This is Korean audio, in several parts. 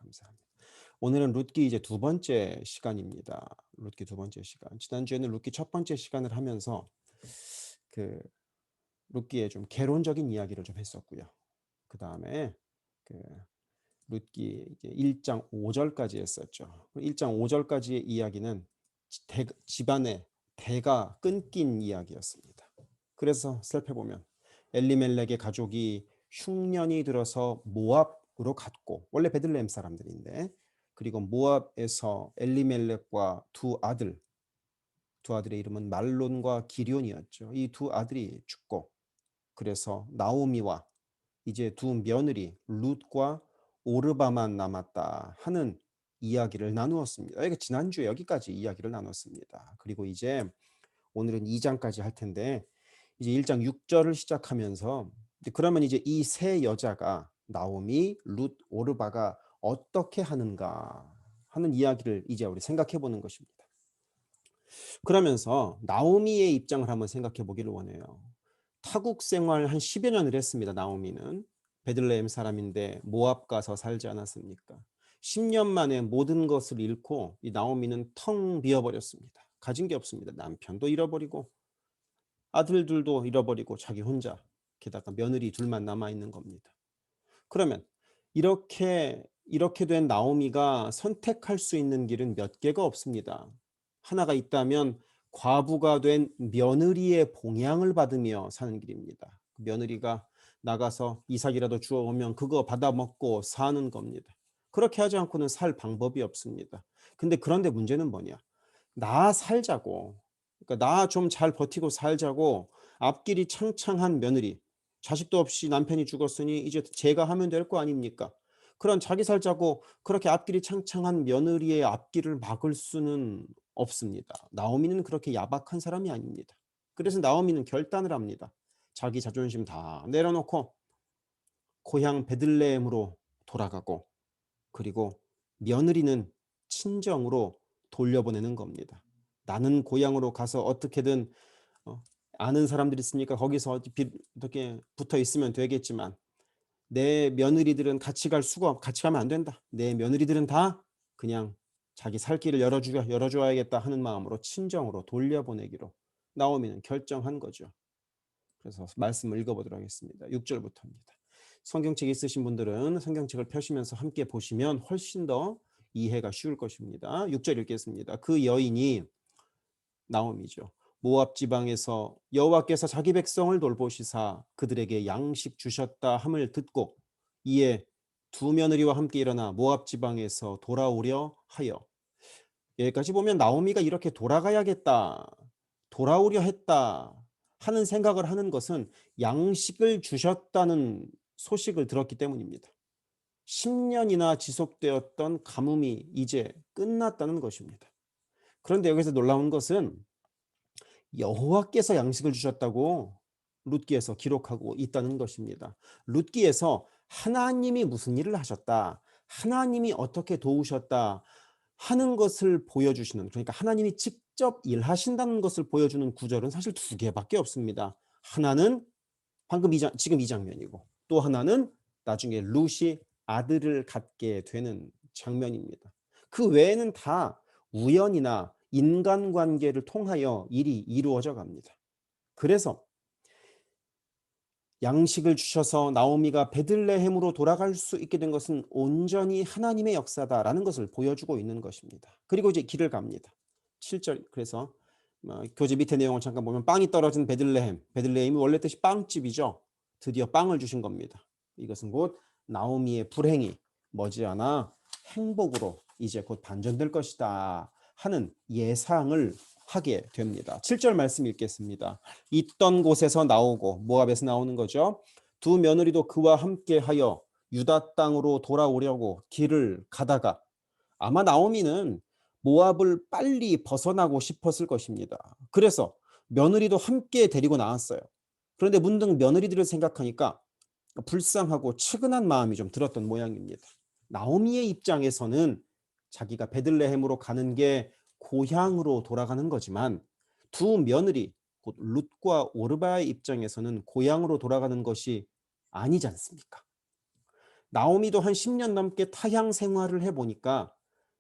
감사합니다. 오늘은 룻기 이제 두 번째 시간입니다. 룻기 두 번째 시간. 지난주에는 룻기 첫 번째 시간을 하면서 그 룻기의 좀 개론적인 이야기를 좀 했었고요. 그다음에 그 룻기 이제 1장 5절까지 했었죠. 1장 5절까지의 이야기는 집안의 대가 끊긴 이야기였습니다. 그래서 살펴보면 엘리멜렉의 가족이 흉년이 들어서 모압으로 갔고, 원래 베들레헴 사람들인데, 그리고 모압에서 엘리멜렉과 두 아들의 이름은 말론과 기럧이었죠. 이 두 아들이 죽고, 그래서 나오미와 이제 두 며느리 룻과 오르바만 남았다 하는 이야기를 나누었습니다. 지난주에 여기까지 이야기를 나눴습니다. 그리고 이제 오늘은 2장까지 할 텐데, 이제 1장 6절을 시작하면서 그러면 이제 이 세 여자가 나오미, 룻, 오르바가 어떻게 하는가 하는 이야기를 이제 우리 생각해 보는 것입니다. 그러면서 나오미의 입장을 한번 생각해 보기를 원해요. 타국 생활 한 10여 년을 했습니다. 나오미는 베들레헴 사람인데 모압 가서 살지 않았습니까? 10년 만에 모든 것을 잃고 이 나오미는 텅 비어버렸습니다. 가진 게 없습니다. 남편도 잃어버리고 아들들도 잃어버리고 자기 혼자, 게다가 며느리 둘만 남아 있는 겁니다. 그러면 이렇게 된 나오미가 선택할 수 있는 길은 몇 개가 없습니다. 하나가 있다면 과부가 된 며느리의 봉양을 받으며 사는 길입니다. 며느리가 나가서 이삭이라도 주워오면 그거 받아먹고 사는 겁니다. 그렇게 하지 않고는 살 방법이 없습니다. 그런데 문제는 뭐냐? 나 살자고, 그러니까 나 좀 잘 버티고 살자고 앞길이 창창한 며느리, 자식도 없이 남편이 죽었으니 이제 제가 하면 될 거 아닙니까? 그런 자기 살자고 그렇게 앞길이 창창한 며느리의 앞길을 막을 수는 없습니다. 나오미는 그렇게 야박한 사람이 아닙니다. 그래서 나오미는 결단을 합니다. 자기 자존심 다 내려놓고 고향 베들레헴으로 돌아가고, 그리고 며느리는 친정으로 돌려보내는 겁니다. 나는 고향으로 가서 어떻게든 어, 아는 사람들이 있으니까 거기서 어떻게 붙어 있으면 되겠지만, 내 며느리들은 같이 가면 안 된다. 내 며느리들은 다 그냥 자기 살 길을 열어줘야겠다 하는 마음으로 친정으로 돌려보내기로 나오미는 결정한 거죠. 그래서 말씀을 읽어보도록 하겠습니다. 6절부터입니다. 성경책 있으신 분들은 성경책을 펴시면서 함께 보시면 훨씬 더 이해가 쉬울 것입니다. 6절 읽겠습니다. 그 여인이 나옴이죠. 모압 지방에서 여호와께서 자기 백성을 돌보시사 그들에게 양식 주셨다 함을 듣고 이에 두 며느리와 함께 일어나 모압 지방에서 돌아오려 하여. 여기까지 보면 나오미가 이렇게 돌아오려 했다 하는 생각을 하는 것은 양식을 주셨다는 소식을 들었기 때문입니다. 10년이나 지속되었던 가뭄이 이제 끝났다는 것입니다. 그런데 여기서 놀라운 것은 여호와께서 양식을 주셨다고 룻기에서 기록하고 있다는 것입니다. 룻기에서 하나님이 무슨 일을 하셨다, 하나님이 어떻게 도우셨다 하는 것을 보여주시는, 그러니까 하나님이 직접 일하신다는 것을 보여주는 구절은 사실 두 개밖에 없습니다. 하나는 지금 이 장면이고, 또 하나는 나중에 룻이 아들을 갖게 되는 장면입니다. 그 외에는 다 우연이나 인간관계를 통하여 일이 이루어져 갑니다. 그래서 양식을 주셔서 나오미가 베들레헴으로 돌아갈 수 있게 된 것은 온전히 하나님의 역사다라는 것을 보여주고 있는 것입니다. 그리고 이제 길을 갑니다. 7절, 그래서 교재 밑에 내용을 잠깐 보면 빵이 떨어진 베들레헴이 원래 뜻이 빵집이죠. 드디어 빵을 주신 겁니다. 이것은 곧 나오미의 불행이 머지않아 행복으로 이제 곧 반전될 것이다 하는 예상을 하게 됩니다. 7절 말씀 읽겠습니다. 있던 곳에서 나오고, 모압에서 나오는 거죠. 두 며느리도 그와 함께하여 유다 땅으로 돌아오려고 길을 가다가, 아마 나오미는 모압을 빨리 벗어나고 싶었을 것입니다. 그래서 며느리도 함께 데리고 나왔어요. 그런데 문득 며느리들을 생각하니까 불쌍하고 측은한 마음이 좀 들었던 모양입니다. 나오미의 입장에서는 자기가 베들레헴으로 가는 게 고향으로 돌아가는 거지만, 두 며느리 곧 룻과 오르바의 입장에서는 고향으로 돌아가는 것이 아니지 않습니까? 나오미도 한 10년 넘게 타향 생활을 해 보니까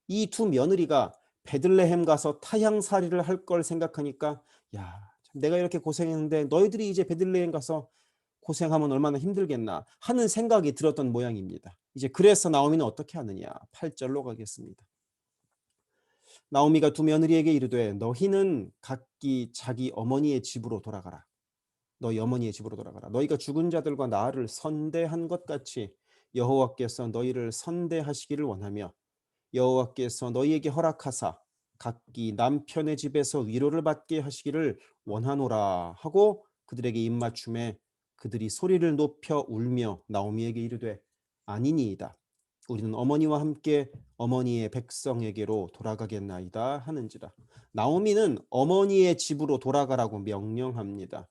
이 두 며느리가 베들레헴 가서 타향살이를 할 걸 생각하니까 '야 참 내가 이렇게 고생했는데 너희들이 이제 베들레헴 가서 고생하면 얼마나 힘들겠나.' 하는 생각이 들었던 모양입니다. 이제 그래서 나오미는 어떻게 하느냐. 8 절로 가겠습니다. 나오미가 두 며느리에게 이르되 너희는 각기 자기 어머니의 집으로 돌아가라. 너희 어머니의 집으로 돌아가라. 너희가 죽은 자들과 나를 선대한 것 같이 여호와께서 너희를 선대하시기를 원하며 여호와께서 너희에게 허락하사 각기 남편의 집에서 위로를 받게 하시기를 원하노라 하고 그들에게 입맞춤에 그들이 소리를 높여 울며 나오미에게 이르되 아니니이다. 우리는 어머니와 함께 어머니의 백성에게로 돌아가겠나이다 하는지라. 나오미는 어머니의 집으로 돌아가라고 명령합니다.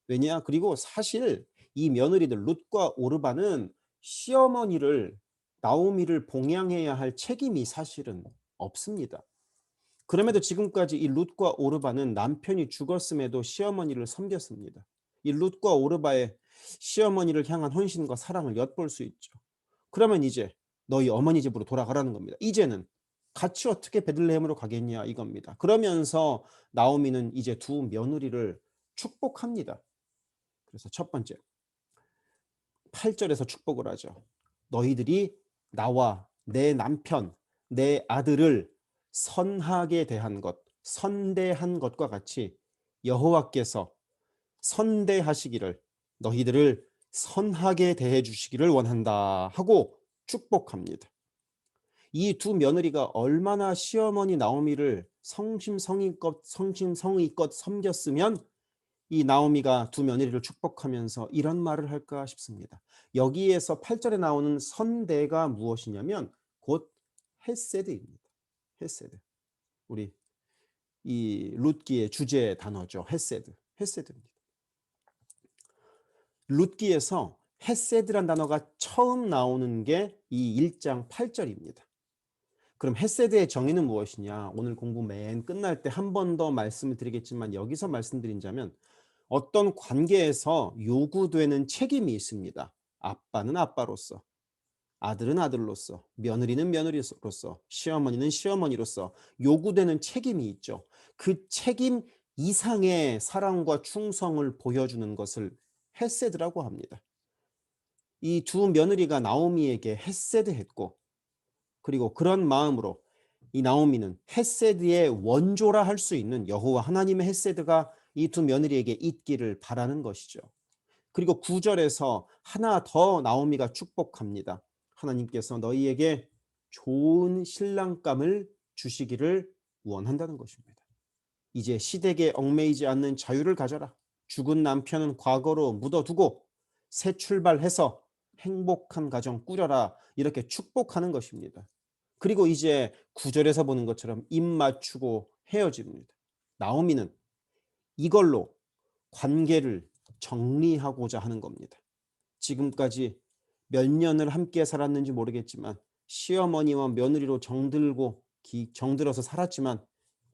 왜냐? 그리고 사실 이 며느리들 룻과 오르바는 시어머니를 나오미를 봉양해야 할 책임이 사실은 없습니다. 그럼에도 지금까지 이 룻과 오르바는 남편이 죽었음에도 시어머니를 섬겼습니다. 이 룻과 오르바의 시어머니를 향한 헌신과 사랑을 엿볼 수 있죠. 그러면 이제 너희 어머니 집으로 돌아가라는 겁니다. 이제는 같이 어떻게 베들레헴으로 가겠냐 이겁니다. 그러면서 나오미는 이제 두 며느리를 축복합니다. 그래서 첫 번째 8 절에서 축복을 하죠. 너희들이 나와 내 남편, 내 아들을 선하게 대한 것, 선대한 것과 같이 여호와께서 선대하시기를 너희들을 선하게 대해 주시기를 원한다 하고 축복합니다. 이 두 며느리가 얼마나 시어머니 나오미를 성심성의껏 섬겼으면 이 나오미가 두 며느리를 축복하면서 이런 말을 할까 싶습니다. 여기에서 8 절에 나오는 선대가 무엇이냐면 곧 헤세드입니다. 헤세드. 우리 이 룻기의 주제 단어죠. 헤세드. 헤세드입니다. 룻기에서 헤세드란 단어가 처음 나오는 게 이 1장 8절입니다. 그럼 헤세드의 정의는 무엇이냐? 오늘 공부 맨 끝날 때 한 번 더 말씀을 드리겠지만 여기서 말씀드리자면 어떤 관계에서 요구되는 책임이 있습니다. 아빠는 아빠로서, 아들은 아들로서, 며느리는 며느리로서, 시어머니는 시어머니로서 요구되는 책임이 있죠. 그 책임 이상의 사랑과 충성을 보여주는 것을 헤세드라고 합니다. 이 두 며느리가 나오미에게 헤세드했고 그리고 그런 마음으로 이 나오미는 헤세드의 원조라 할 수 있는 여호와 하나님의 헤세드가 이 두 며느리에게 있기를 바라는 것이죠. 그리고 9절에서 하나 더 나오미가 축복합니다. 하나님께서 너희에게 좋은 신랑감을 주시기를 원한다는 것입니다. 이제 시댁에 얽매이지 않는 자유를 가져라. 죽은 남편은 과거로 묻어두고 새 출발해서 행복한 가정 꾸려라. 이렇게 축복하는 것입니다. 그리고 이제 9절에서 보는 것처럼 입 맞추고 헤어집니다. 나오미는 이걸로 관계를 정리하고자 하는 겁니다. 지금까지 몇 년을 함께 살았는지 모르겠지만 시어머니와 며느리로 정들어서 살았지만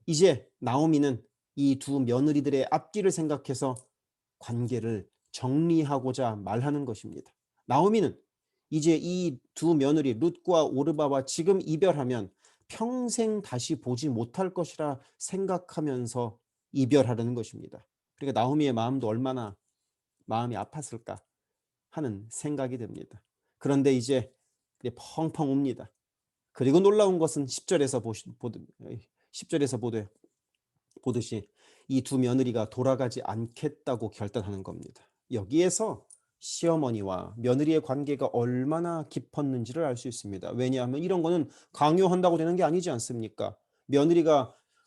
이제 나오미는 이 두 며느리들의 앞길을 생각해서 관계를 정리하고자 말하는 것입니다. 나오미는 이제 이 두 며느리 룻과 오르바와 지금 이별하면 평생 다시 보지 못할 것이라 생각하면서 이별하려는 것입니다. 그러니까 나오미의 마음도 얼마나 마음이 아팠을까 하는 생각이 듭니다. 그런데 이제 펑펑 웁니다. 그리고 놀라운 것은 10절에서 보듯이 이 두 며느리가 돌아가지 않겠다고 결단하는 겁니다. 여기에서 시어머니와 며느리의 관계가 얼마나 깊었는지를 알 수 있습니다. 왜냐하면 이런 거는 강요한다고 되는 게 아니지 않습니까?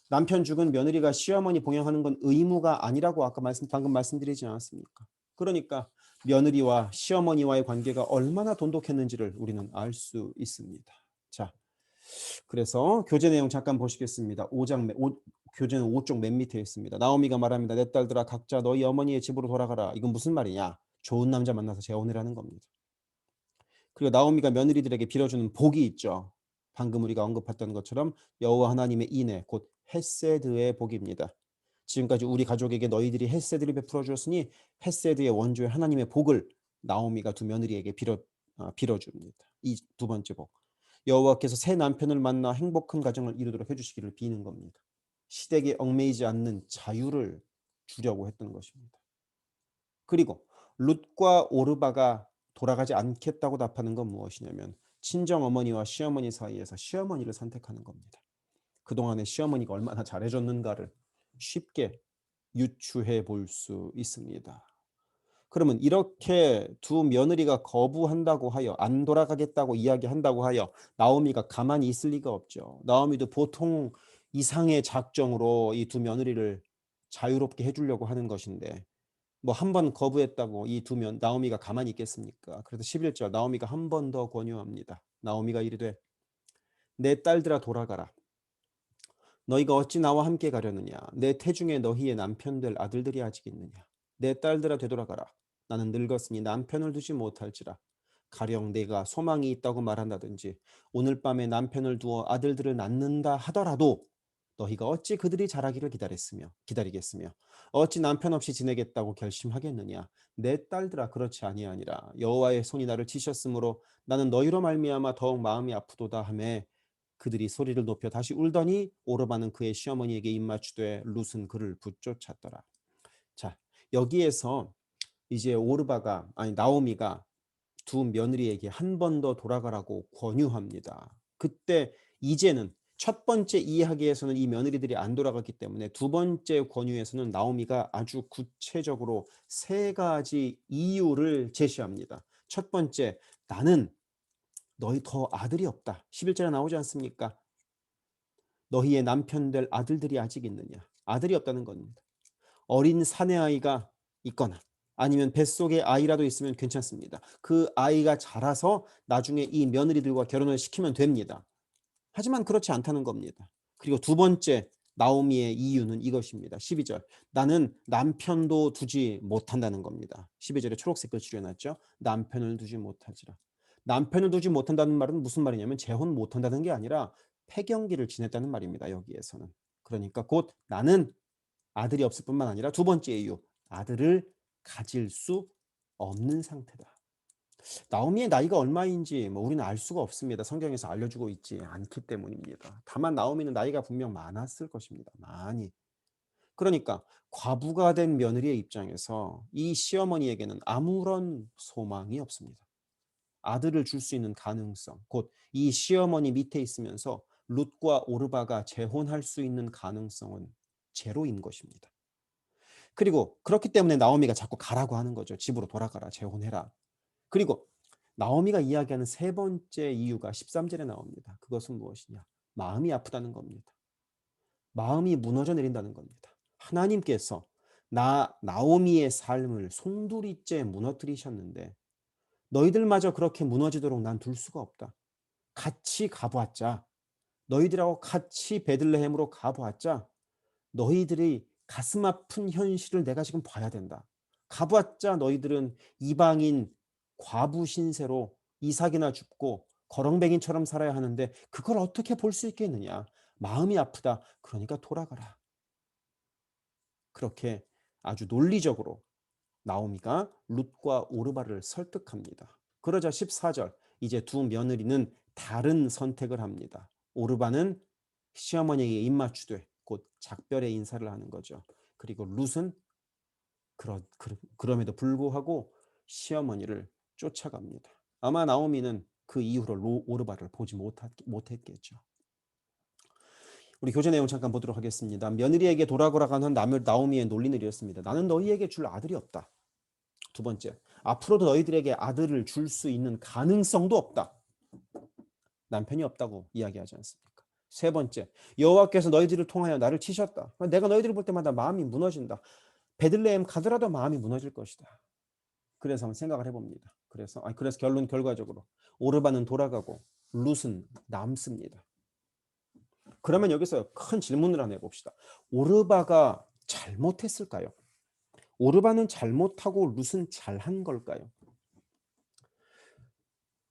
남편 죽은 며느리가 시어머니 봉양하는 건 의무가 아니라고 방금 말씀드리지 않았습니까? 그러니까 며느리와 시어머니와의 관계가 얼마나 돈독했는지를 우리는 알 수 있습니다. 자, 그래서 교재 내용 잠깐 보시겠습니다. 교재는 5쪽 맨 밑에 있습니다. 나오미가 말합니다. 내 딸들아 각자 너희 어머니의 집으로 돌아가라. 이건 무슨 말이냐? 좋은 남자 만나서 재혼이라는 겁니다. 그리고 나오미가 며느리들에게 빌어주는 복이 있죠. 방금 우리가 언급했던 것처럼 여호와 하나님의 인애 곧 헤세드의 복입니다. 지금까지 우리 가족에게 너희들이 헤세드를 베풀어 주었으니 헤세드의 원조의 하나님의 복을 나오미가 두 며느리에게 빌어줍니다. 이 두 번째 복. 여호와께서 새 남편을 만나 행복한 가정을 이루도록 해주시기를 비는 겁니다. 시댁에 얽매이지 않는 자유를 주려고 했던 것입니다. 그리고 룻과 오르바가 돌아가지 않겠다고 답하는 건 무엇이냐면 친정 어머니와 시어머니 사이에서 시어머니를 선택하는 겁니다. 그동안에 시어머니가 얼마나 잘해줬는가를 쉽게 유추해 볼 수 있습니다. 그러면 이렇게 두 며느리가 거부한다고 하여 안 돌아가겠다고 이야기한다고 하여 나오미가 가만히 있을 리가 없죠. 나오미도 보통 이상의 작정으로 이 두 며느리를 자유롭게 해주려고 하는 것인데 뭐 한 번 거부했다고 이 두 나오미가 가만히 있겠습니까? 그래서 11절 나오미가 한 번 더 권유합니다. 나오미가 이르되 내 딸들아 돌아가라. 너희가 어찌 나와 함께 가려느냐? 내 태중에 너희의 남편들 아들들이 아직 있느냐? 내 딸들아 되돌아가라. 나는 늙었으니 남편을 두지 못할지라. 가령 내가 소망이 있다고 말한다든지 오늘 밤에 남편을 두어 아들들을 낳는다 하더라도 너희가 어찌 그들이 자라기를 기다리겠으며 어찌 남편 없이 지내겠다고 결심하겠느냐? 내 딸들아 그렇지 아니하니라. 여호와의 손이 나를 치셨으므로 나는 너희로 말미암아 더욱 마음이 아프도다 하매 그들이 소리를 높여 다시 울더니 오르바는 그의 시어머니에게 입맞추되 룻은 그를 붙쫓았더라. 자, 여기에서 이제 나오미가 두 며느리에게 한 번 더 돌아가라고 권유합니다. 그때 이제는 첫 번째 이야기에서는 이 며느리들이 안 돌아갔기 때문에 두 번째 권유에서는 나오미가 아주 구체적으로 세 가지 이유를 제시합니다. 첫 번째, 나는 너희 더 아들이 없다. 11절에 나오지 않습니까? 너희의 남편들 아들들이 아직 있느냐? 아들이 없다는 겁니다. 어린 사내아이가 있거나 아니면 뱃속에 아이라도 있으면 괜찮습니다. 그 아이가 자라서 나중에 이 며느리들과 결혼을 시키면 됩니다. 하지만 그렇지 않다는 겁니다. 그리고 두 번째 나오미의 이유는 이것입니다. 12절 나는 남편도 두지 못한다는 겁니다. 12절에 초록색 글 줄여놨죠. 남편을 두지 못하지라. 남편을 두지 못한다는 말은 무슨 말이냐면 재혼 못한다는 게 아니라 폐경기를 지냈다는 말입니다. 여기에서는. 그러니까 곧 나는 아들이 없을 뿐만 아니라 두 번째 이유 아들을 가질 수 없는 상태다. 나오미의 나이가 얼마인지 우리는 알 수가 없습니다. 성경에서 알려주고 있지 않기 때문입니다. 다만 나오미는 나이가 분명 많았을 것입니다. 많이. 그러니까 과부가 된 며느리의 입장에서 이 시어머니에게는 아무런 소망이 없습니다. 아들을 줄 수 있는 가능성, 곧 이 시어머니 밑에 있으면서 룻과 오르바가 재혼할 수 있는 가능성은 제로인 것입니다. 그리고 그렇기 때문에 나오미가 자꾸 가라고 하는 거죠. 집으로 돌아가라, 재혼해라. 그리고 나오미가 이야기하는 세 번째 이유가 13절에 나옵니다. 그것은 무엇이냐? 마음이 아프다는 겁니다. 마음이 무너져 내린다는 겁니다. 하나님께서 나오미의 삶을 송두리째 무너뜨리셨는데 너희들마저 그렇게 무너지도록 난 둘 수가 없다. 같이 가보았자 너희들하고 같이 베들레헴으로 가보았자 너희들이 가슴 아픈 현실을 내가 지금 봐야 된다. 가보았자 너희들은 이방인 과부 신세로 이삭이나 줍고 거렁뱅이처럼 살아야 하는데 그걸 어떻게 볼 수 있겠느냐. 마음이 아프다. 그러니까 돌아가라. 그렇게 아주 논리적으로 나오미가 룻과 오르바를 설득합니다. 그러자 14절 이제 두 며느리는 다른 선택을 합니다. 오르바는 시어머니에게 입맞추되 곧 작별의 인사를 하는 거죠. 그리고 룻은 그럼에도 불구하고 시어머니를 쫓아갑니다. 아마 나오미는 그 이후로 오르바를 보지 못했겠죠. 우리 교재 내용 잠깐 보도록 하겠습니다. 며느리에게 돌아가라는 나오미의 논리는 이렇습니다. 나는 너희에게 줄 아들이 없다. 두 번째, 앞으로도 너희들에게 아들을 줄 수 있는 가능성도 없다. 남편이 없다고 이야기하지 않습니까? 세 번째, 여호와께서 너희들을 통하여 나를 치셨다. 내가 너희들을 볼 때마다 마음이 무너진다. 베들레헴 가더라도 마음이 무너질 것이다. 그래서 한번 생각을 해봅니다. 그래서 결과적으로 오르바는 돌아가고 룻은 남습니다. 그러면 여기서 큰 질문을 하나 해봅시다. 오르바가 잘못했을까요? 오르바는 잘못하고 룻은 잘한 걸까요?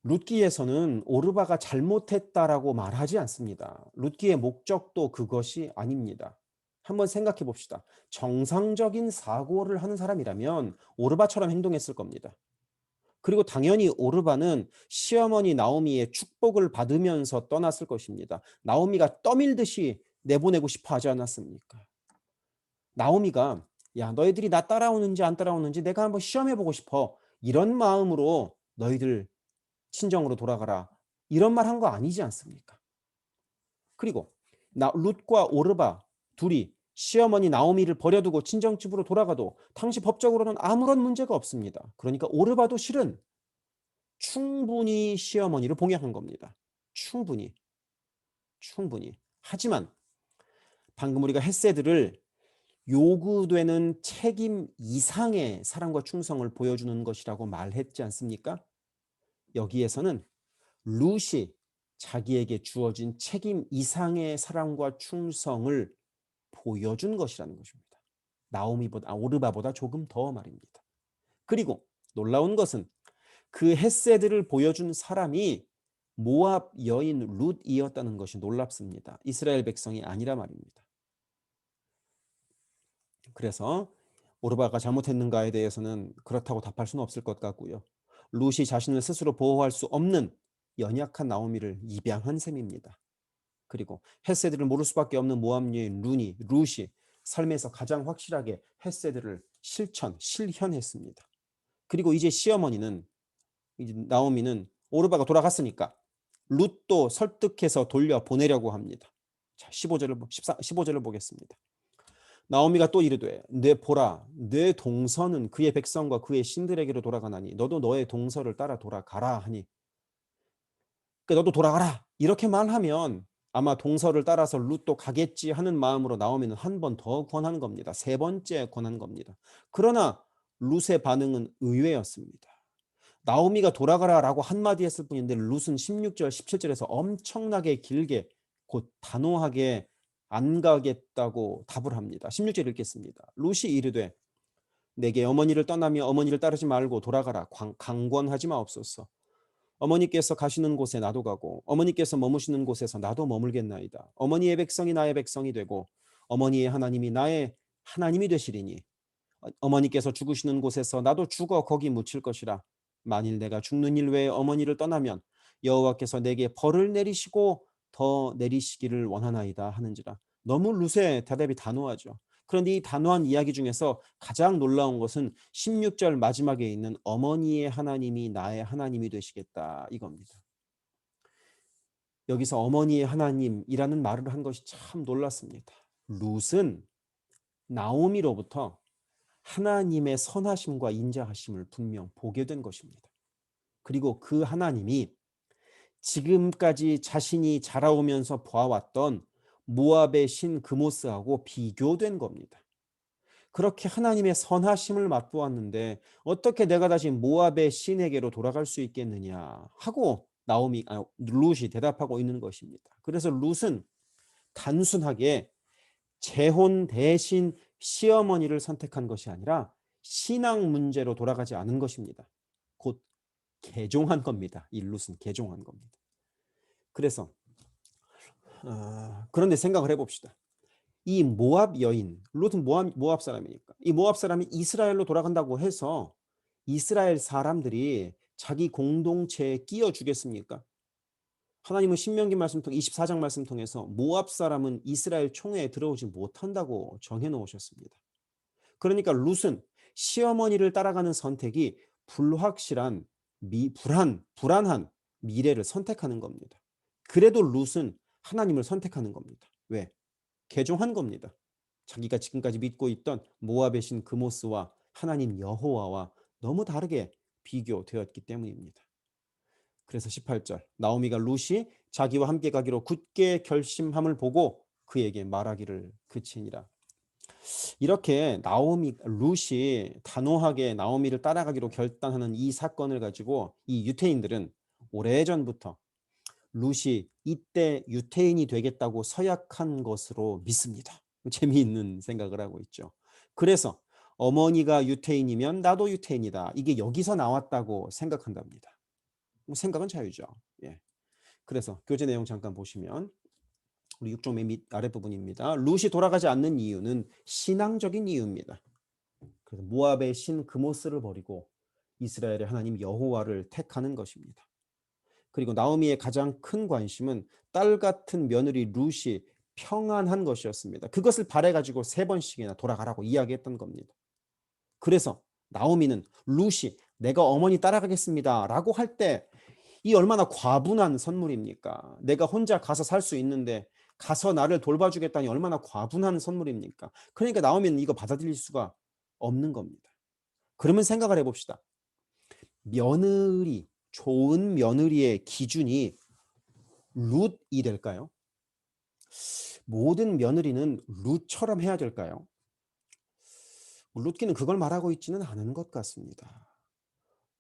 룻기에서는 오르바가 잘못했다라고 말하지 않습니다. 룻기의 목적도 그것이 아닙니다. 한번 생각해 봅시다. 정상적인 사고를 하는 사람이라면 오르바처럼 행동했을 겁니다. 그리고 당연히 오르바는 시어머니 나오미의 축복을 받으면서 떠났을 것입니다. 나오미가 떠밀듯이 내보내고 싶어 하지 않았습니까? 나오미가 야, 너희들이 나 따라오는지 안 따라오는지 내가 한번 시험해 보고 싶어. 이런 마음으로 너희들 친정으로 돌아가라. 이런 말 한 거 아니지 않습니까? 그리고 룻과 오르바 둘이 시어머니 나오미를 버려두고 친정집으로 돌아가도 당시 법적으로는 아무런 문제가 없습니다. 그러니까 오르바도 실은 충분히 시어머니를 봉양한 겁니다. 충분히. 충분히. 하지만 방금 우리가 헷세드를 요구되는 책임 이상의 사랑과 충성을 보여주는 것이라고 말했지 않습니까? 여기에서는 룻이 자기에게 주어진 책임 이상의 사랑과 충성을 보여준 것이라는 것입니다. 오르바보다 조금 더 말입니다. 그리고 놀라운 것은 그 헷세드를 보여준 사람이 모압 여인 룻이었다는 것이 놀랍습니다. 이스라엘 백성이 아니라 말입니다. 그래서 오르바가 잘못했는가에 대해서는 그렇다고 답할 수는 없을 것 같고요. 룻이 자신을 스스로 보호할 수 없는 연약한 나오미를 입양한 셈입니다. 그리고 헷세드를 모를 수밖에 없는 모압 여인 룻이 삶에서 가장 확실하게 헷세드를 실현했습니다. 그리고 이제 시어머니는 이제 나오미는 오르바가 돌아갔으니까 룻도 설득해서 돌려 보내려고 합니다. 자, 15절을 보겠습니다. 나오미가 또 이르되 내 보라 내 동서는 그의 백성과 그의 신들에게로 돌아가나니 너도 너의 동서를 따라 돌아가라 하니, 그러니까 너도 돌아가라 이렇게 말하면 아마 동서를 따라서 룻도 가겠지 하는 마음으로 나오미는 한 번 더 권한 겁니다. 세 번째 권한 겁니다. 그러나 룻의 반응은 의외였습니다. 나오미가 돌아가라라고 한마디 했을 뿐인데 룻은 16절 17절에서 엄청나게 길게 곧 단호하게 안 가겠다고 답을 합니다. 16절 읽겠습니다. 룻이 이르되 내게 어머니를 떠나며 어머니를 따르지 말고 돌아가라. 강권하지 마옵소서. 어머니께서 가시는 곳에 나도 가고 어머니께서 머무시는 곳에서 나도 머물겠나이다. 어머니의 백성이 나의 백성이 되고 어머니의 하나님이 나의 하나님이 되시리니 어머니께서 죽으시는 곳에서 나도 죽어 거기 묻힐 것이라. 만일 내가 죽는 일 외에 어머니를 떠나면 여호와께서 내게 벌을 내리시고 더 내리시기를 원하나이다 하는지라. 너무 룻의 대답이 단호하죠. 그런데 이 단호한 이야기 중에서 가장 놀라운 것은 16절 마지막에 있는 어머니의 하나님이 나의 하나님이 되시겠다 이겁니다. 여기서 어머니의 하나님이라는 말을 한 것이 참 놀랐습니다. 룻은 나오미로부터 하나님의 선하심과 인자하심을 분명 보게 된 것입니다. 그리고 그 하나님이 지금까지 자신이 자라오면서 보아왔던 모압의 신 그모스하고 비교된 겁니다. 그렇게 하나님의 선하심을 맛보았는데 어떻게 내가 다시 모압의 신에게로 돌아갈 수 있겠느냐 하고 룻이 대답하고 있는 것입니다. 그래서 룻은 단순하게 재혼 대신 시어머니를 선택한 것이 아니라 신앙 문제로 돌아가지 않은 것입니다. 곧 개종한 겁니다. 이 룻은 개종한 겁니다. 그래서 그런데 생각을 해봅시다. 이 모압 여인, 룻은 모압 사람이니까 이 모압 사람이 이스라엘로 돌아간다고 해서 이스라엘 사람들이 자기 공동체에 끼워 주겠습니까? 하나님은 신명기 말씀 통 24장 말씀 통해서 모압 사람은 이스라엘 총회에 들어오지 못한다고 정해 놓으셨습니다. 그러니까 룻은 시어머니를 따라가는 선택이 불확실한 불안한 미래를 선택하는 겁니다. 그래도 룻은 하나님을 선택하는 겁니다. 왜? 개종한 겁니다. 자기가 지금까지 믿고 있던 모압의 신 그모스와 하나님 여호와와 너무 다르게 비교되었기 때문입니다. 그래서 18절 나오미가 룻이 자기와 함께 가기로 굳게 결심함을 보고 그에게 말하기를 그치니라. 이렇게 룻이 단호하게 나오미를 따라가기로 결단하는 이 사건을 가지고 이 유태인들은 오래전부터 룻이 이때 유태인이 되겠다고 서약한 것으로 믿습니다. 재미있는 생각을 하고 있죠. 그래서 어머니가 유태인이면 나도 유태인이다. 이게 여기서 나왔다고 생각한답니다. 생각은 자유죠. 예. 그래서 교재 내용 잠깐 보시면 우리 6종 맨 아랫부분입니다. 룻이 돌아가지 않는 이유는 신앙적인 이유입니다. 그래서 모압의 신 그모스를 버리고 이스라엘의 하나님 여호와를 택하는 것입니다. 그리고 나오미의 가장 큰 관심은 딸 같은 며느리 룻이 평안한 것이었습니다. 그것을 바래 가지고 3번씩이나 돌아가라고 이야기했던 겁니다. 그래서 나오미는 룻이 "내가 어머니 따라가겠습니다."라고 할 때 이 얼마나 과분한 선물입니까? 내가 혼자 가서 살 수 있는데 가서 나를 돌봐주겠다니 얼마나 과분한 선물입니까? 그러니까 나오미는 이거 받아들일 수가 없는 겁니다. 그러면 생각을 해봅시다. 며느리, 좋은 며느리의 기준이 룻이 될까요? 모든 며느리는 룻처럼 해야 될까요? 룻기는 그걸 말하고 있지는 않은 것 같습니다.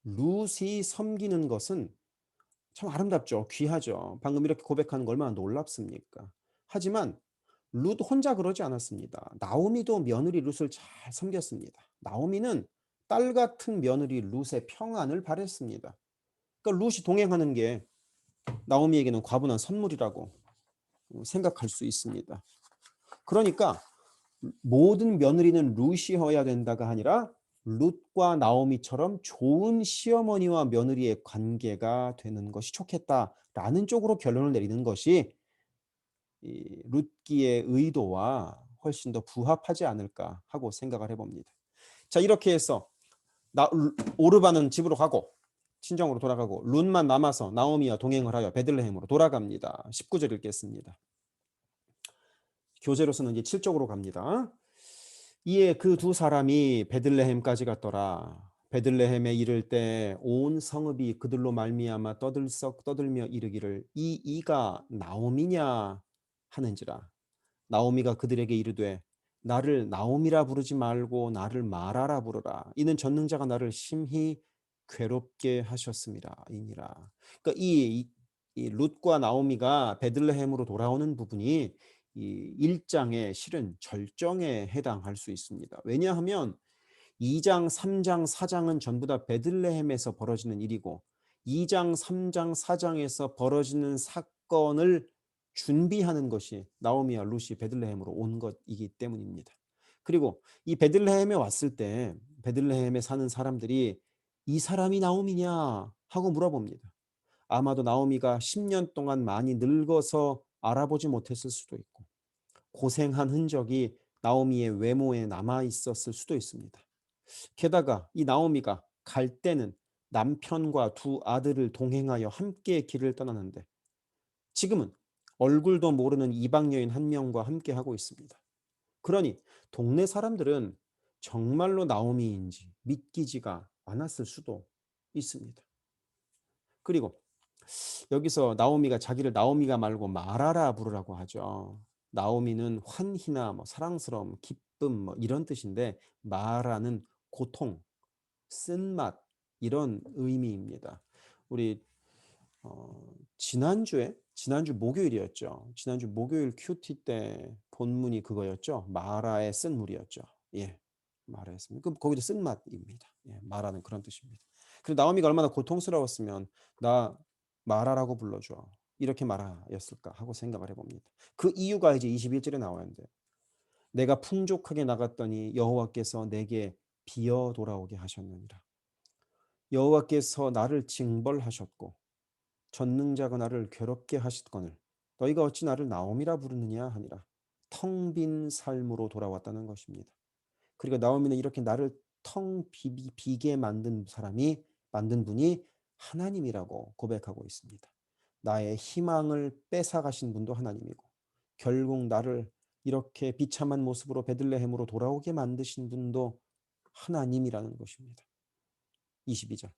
룻이 섬기는 것은 참 아름답죠. 귀하죠. 방금 이렇게 고백하는 거 얼마나 놀랍습니까? 하지만 룻 혼자 그러지 않았습니다. 나오미도 며느리 룻을 잘 섬겼습니다. 나오미는 딸 같은 며느리 룻의 평안을 바랬습니다. 그러니까 룻이 동행하는 게 나오미에게는 과분한 선물이라고 생각할 수 있습니다. 그러니까 모든 며느리는 룻이어야 된다가 아니라 룻과 나오미처럼 좋은 시어머니와 며느리의 관계가 되는 것이 좋겠다라는 쪽으로 결론을 내리는 것이 이 룻기의 의도와 훨씬 더 부합하지 않을까 하고 생각을 해봅니다. 자, 이렇게 해서 오르바는 집으로 가고 친정으로 돌아가고 룻만 남아서 나오미와 동행을 하여 베들레헴으로 돌아갑니다. 19절 읽겠습니다. 교재로서는 이제 7쪽으로 갑니다. 이에 그 두 사람이 베들레헴까지 갔더라. 베들레헴에 이를 때 온 성읍이 그들로 말미암아 떠들썩 떠들며 이르기를 이 이가 나오미냐 하는지라. 나오미가 그들에게 이르되 나를 나오미라 부르지 말고 나를 마라라 부르라. 이는 전능자가 나를 심히 괴롭게 하셨습니다. 이니라. 그러니까 이 룻과 나오미가 베들레헴으로 돌아오는 부분이 이 1장의 실은 절정에 해당할 수 있습니다. 왜냐하면 2장, 3장, 4장은 전부 다 베들레헴에서 벌어지는 일이고 2장, 3장, 4장에서 벌어지는 사건을 준비하는 것이 나오미와 룻이 베들레헴으로 온 것이기 때문입니다. 그리고 이 베들레헴에 왔을 때 베들레헴에 사는 사람들이 이 사람이 나오미냐 하고 물어봅니다. 아마도 나오미가 10년 동안 많이 늙어서 알아보지 못했을 수도 있고 고생한 흔적이 나오미의 외모에 남아 있었을 수도 있습니다. 게다가 이 나오미가 갈 때는 남편과 두 아들을 동행하여 함께 길을 떠나는데 지금은 얼굴도 모르는 이방 여인 한 명과 함께 하고 있습니다. 그러니 동네 사람들은 정말로 나오미인지 믿기지가 않았을 수도 있습니다. 그리고 여기서 나오미가 자기를 나오미가 말고 마라라 부르라고 하죠. 나오미는 환희나 뭐 사랑스러움, 기쁨 뭐 이런 뜻인데 마라는 고통, 쓴맛 이런 의미입니다. 우리 지난주 목요일이었죠. 지난주 목요일 큐티 때 본문이 그거였죠. 마라의 쓴물이었죠. 예, 마라였습니다. 그럼 거기도 쓴맛입니다. 예, 마라는 그런 뜻입니다. 그리고 나오미가 얼마나 고통스러웠으면 나 마라라고 불러줘. 이렇게 말하였을까 하고 생각을 해봅니다. 그 이유가 이제 21절에 나오는데 내가 풍족하게 나갔더니 여호와께서 내게 비어 돌아오게 하셨느니라. 여호와께서 나를 징벌하셨고 전능자가 나를 괴롭게 하셨거늘 너희가 어찌 나를 나오미라 부르느냐 하니라. 텅 빈 삶으로 돌아왔다는 것입니다. 그리고 나오미는 이렇게 나를 텅 비게 만든 분이 하나님이라고 고백하고 있습니다. 나의 희망을 뺏어가신 분도 하나님이고 결국 나를 이렇게 비참한 모습으로 베들레헴으로 돌아오게 만드신 분도 하나님이라는 것입니다. 22절.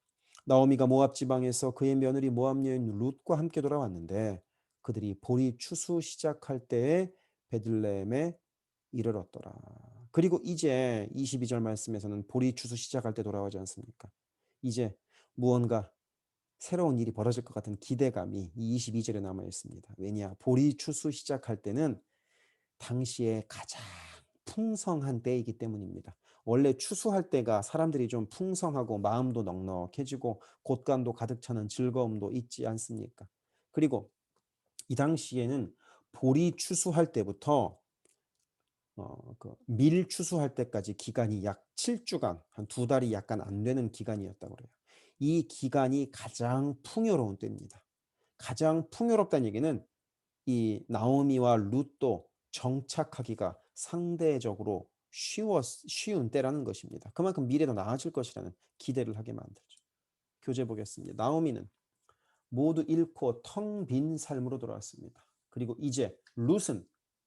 나오미가 모압 지방에서 그의 며느리 모압 여인 룻과 함께 돌아왔는데 그들이 보리 추수 시작할 때에 베들레헴에 이르렀더라. 그리고 이제 22절 말씀에서는 보리 추수 시작할 때 돌아오지 않습니까? 이제 무언가 새로운 일이 벌어질 것 같은 기대감이 이 22절에 남아 있습니다. 왜냐? 보리 추수 시작할 때는 당시에 가장 풍성한 때이기 때문입니다. 원래 추수할 때가 사람들이 좀 풍성하고 마음도 넉넉해지고 곳간도 가득 차는 즐거움도 있지 않습니까? 그리고 이 당시에는 보리 추수할 때부터 밀 추수할 때까지 기간이 약 7주간, 한 2달이 약간 안 되는 기간이었다고 그래요. 이 기간이 가장 풍요로운 때입니다. 가장 풍요롭다는 얘기는 이 나오미와 룻도 정착하기가 상대적으로 쉬운 때라는 것입니다. 그만큼 미래도 나아질 것이라는 기대를 하게 만들죠. 교재 보겠습니다. 나오미는 모두 잃고 텅 빈 삶으로 돌아왔습니다. 그리고 이제 룻은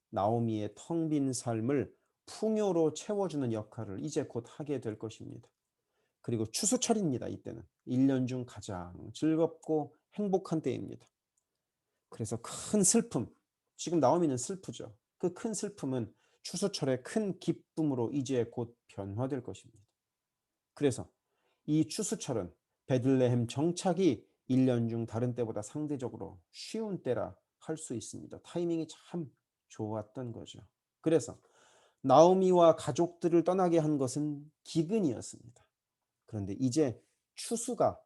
나오미의 텅 빈 삶을 풍요로 채워주는 역할을 이제 곧 하게 될 것입니다. 그리고 추수철입니다. 이때는 1년 중 가장 즐겁고 행복한 때입니다. 그래서 큰 슬픔, 지금 나오미는 슬프죠. 그 큰 슬픔은 추수철의 큰 기쁨으로 이제 곧 변화될 것입니다. 그래서 이 추수철은 베들레헴 정착이 1년 중 다른 때보다 상대적으로 쉬운 때라 할 수 있습니다. 타이밍이 참 좋았던 거죠. 그래서 나오미와 가족들을 떠나게 한 것은 기근이었습니다. 그런데 이제 추수가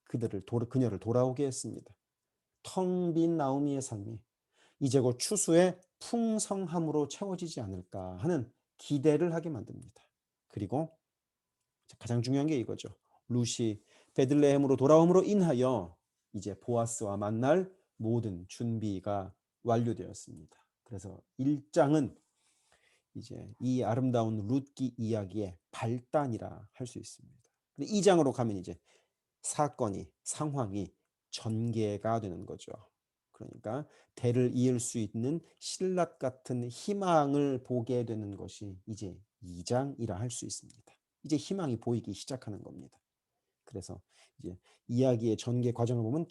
그녀를 돌아오게 했습니다. 텅 빈 나오미의 삶이 이제 곧 추수의 풍성함으로 채워지지 않을까 하는 기대를 하게 만듭니다. 그리고 가장 중요한 게 이거죠. 룻이 베들레헴으로 돌아옴으로 인하여 이제 보아스와 만날 모든 준비가 완료되었습니다. 그래서 1장은 이제 이 아름다운 룻기 이야기의 발단이라 할 수 있습니다. 근데 2장으로 가면 이제 상황이 전개가 되는 거죠. 그러니까 대를 이을 수 있는 신라 같은 희망을 보게 되는 것이 이제 2장이라 할 수 있습니다. 이제 희망이 보이기 시작하는 겁니다. 그래서 이제 이야기의 전개 과정을 보면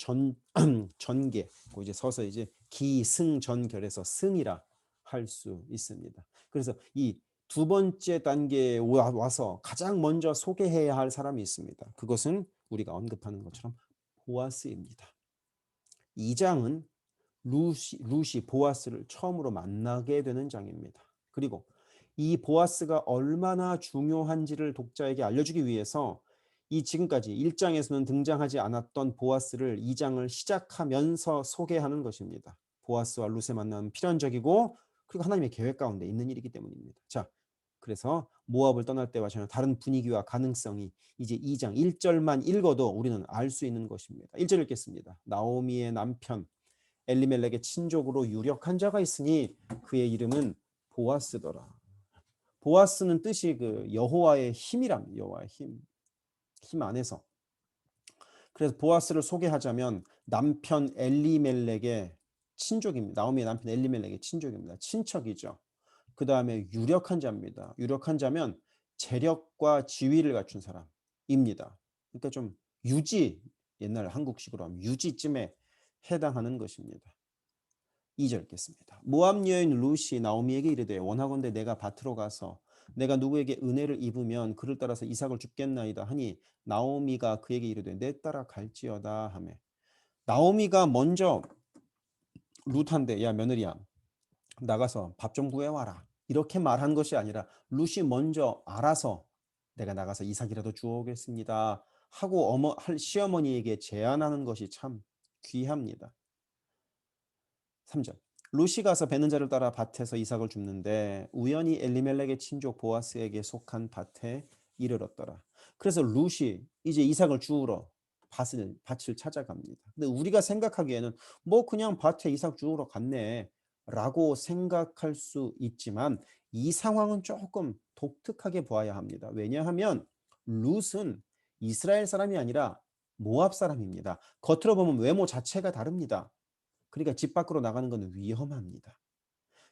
전개, 이제 서서 이제 기승전결해서 승이라 할 수 있습니다. 그래서 이 두 번째 단계에 와서 가장 먼저 소개해야 할 사람이 있습니다. 그것은 우리가 언급하는 것처럼 보아스입니다. 2장은 룻이 보아스를 처음으로 만나게 되는 장입니다. 그리고 이 보아스가 얼마나 중요한지를 독자에게 알려주기 위해서 이 지금까지 1장에서는 등장하지 않았던 보아스를 2장을 시작하면서 소개하는 것입니다. 보아스와 룻의 만남은 필연적이고 그리고 하나님의 계획 가운데 있는 일이기 때문입니다. 자, 그래서 모압을 떠날 때와 전혀 다른 분위기와 가능성이 이제 2장 1절만 읽어도 우리는 알 수 있는 것입니다. 1절 읽겠습니다. 나오미의 남편 엘리멜렉의 친족으로 유력한 자가 있으니 그의 이름은 보아스더라. 보아스는 뜻이 그 여호와의 힘이랍니다. 여호와의 힘 안에서. 그래서 보아스를 소개하자면 남편 엘리멜렉의 친족입니다. 나오미의 남편 엘리멜렉의 친족입니다. 친척이죠. 그 다음에 유력한 자입니다. 유력한 자면 재력과 지위를 갖춘 사람입니다. 그러니까 좀 옛날 한국식으로 하면 유지쯤에 해당하는 것입니다. 2절 읽겠습니다. 모압 여인 룻이 나오미에게 이르되 원하건대 내가 밭으로 가서 내가 누구에게 은혜를 입으면 그를 따라서 이삭을 줍겠나이다 하니 나오미가 그에게 이르되 내 따라 갈지어다 하매 나오미가 먼저 룻한테 야 며느리야 나가서 밥 좀 구해와라 이렇게 말한 것이 아니라 룻이 먼저 알아서 내가 나가서 이삭이라도 주오겠습니다 하고 시어머니에게 제안하는 것이 참 귀합니다. 3절 룻이 가서 베는 자를 따라 밭에서 이삭을 줍는데 우연히 엘리멜렉의 친족 보아스에게 속한 밭에 이르렀더라. 그래서 룻이 이제 이삭을 주우러 밭을 찾아갑니다. 근데 우리가 생각하기에는 뭐 그냥 밭에 이삭 주우러 갔네 라고 생각할 수 있지만 이 상황은 조금 독특하게 보아야 합니다. 왜냐하면 룻은 이스라엘 사람이 아니라 모압 사람입니다. 겉으로 보면 외모 자체가 다릅니다. 그러니까 집 밖으로 나가는 건 위험합니다.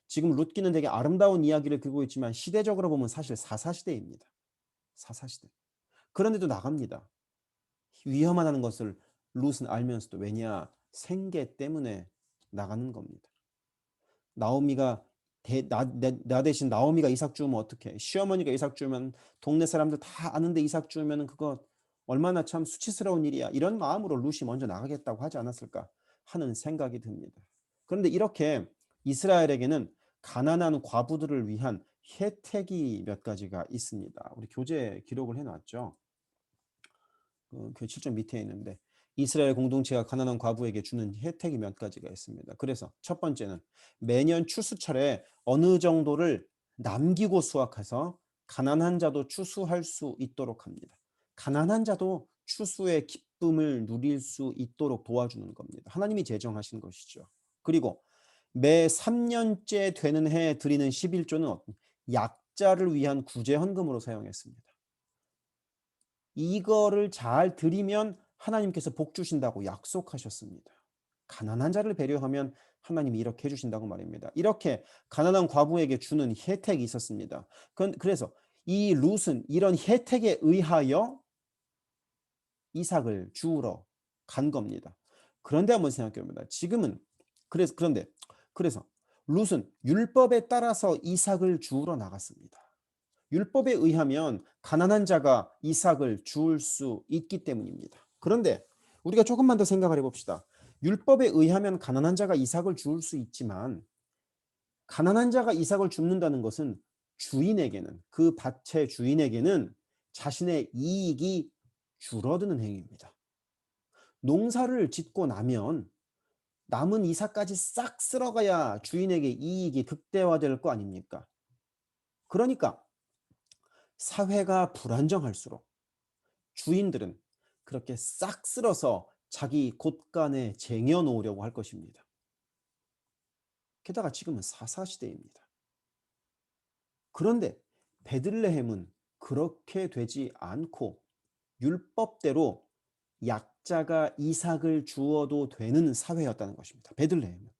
지금 룻기는 되게 아름다운 이야기를 그리고 있지만 시대적으로 보면 사실 사사시대입니다. 사사시대. 그런데도 나갑니다. 위험하다는 것을 룻은 알면서도 왜냐? 생계 때문에 나가는 겁니다. 나오미가 나 대신 나오미가 이삭 주면 어떡해? 시어머니가 이삭 주면 동네 사람들 다 아는데 이삭 주면 그거 얼마나 참 수치스러운 일이야. 이런 마음으로 룻이 먼저 나가겠다고 하지 않았을까 하는 생각이 듭니다. 그런데 이렇게 이스라엘에게는 가난한 과부들을 위한 혜택이 몇 가지가 있습니다. 우리 교재에 기록을 해놨죠. 그 7점 밑에 있는데 이스라엘 공동체가 가난한 과부에게 주는 혜택이 몇 가지가 있습니다. 그래서 첫 번째는 매년 추수철에 어느 정도를 남기고 수확해서 가난한 자도 추수할 수 있도록 합니다. 가난한 자도 추수의 기쁨을 누릴 수 있도록 도와주는 겁니다. 하나님이 제정하신 것이죠. 그리고 매 3년째 되는 해에 드리는 11조는 약자를 위한 구제 헌금으로 사용했습니다. 이거를 잘 드리면 하나님께서 복 주신다고 약속하셨습니다. 가난한 자를 배려하면 하나님이 이렇게 해 주신다고 말입니다. 이렇게 가난한 과부에게 주는 혜택이 있었습니다. 그래서 이 룻은 이런 혜택에 의하여 이삭을 주우러 간 겁니다. 그런데 한번 생각해 봅니다. 지금은 그래서 룻은 율법에 따라서 이삭을 주우러 나갔습니다. 율법에 의하면 가난한 자가 이삭을 주울 수 있기 때문입니다. 그런데 우리가 조금만 더 생각을 해봅시다. 율법에 의하면 가난한 자가 이삭을 주울 수 있지만 가난한 자가 이삭을 줍는다는 것은 주인에게는, 그 밭의 주인에게는 자신의 이익이 줄어드는 행위입니다. 농사를 짓고 나면 남은 이삭까지 싹 쓸어가야 주인에게 이익이 극대화될 거 아닙니까? 그러니까 사회가 불안정할수록 주인들은 그렇게 싹 쓸어서 자기 곳간에 쟁여놓으려고 할 것입니다. 게다가 지금은 사사시대입니다. 그런데 베들레헴은 그렇게 되지 않고 율법대로 약자가 이삭을 주어도 되는 사회였다는 것입니다. 베들레헴은.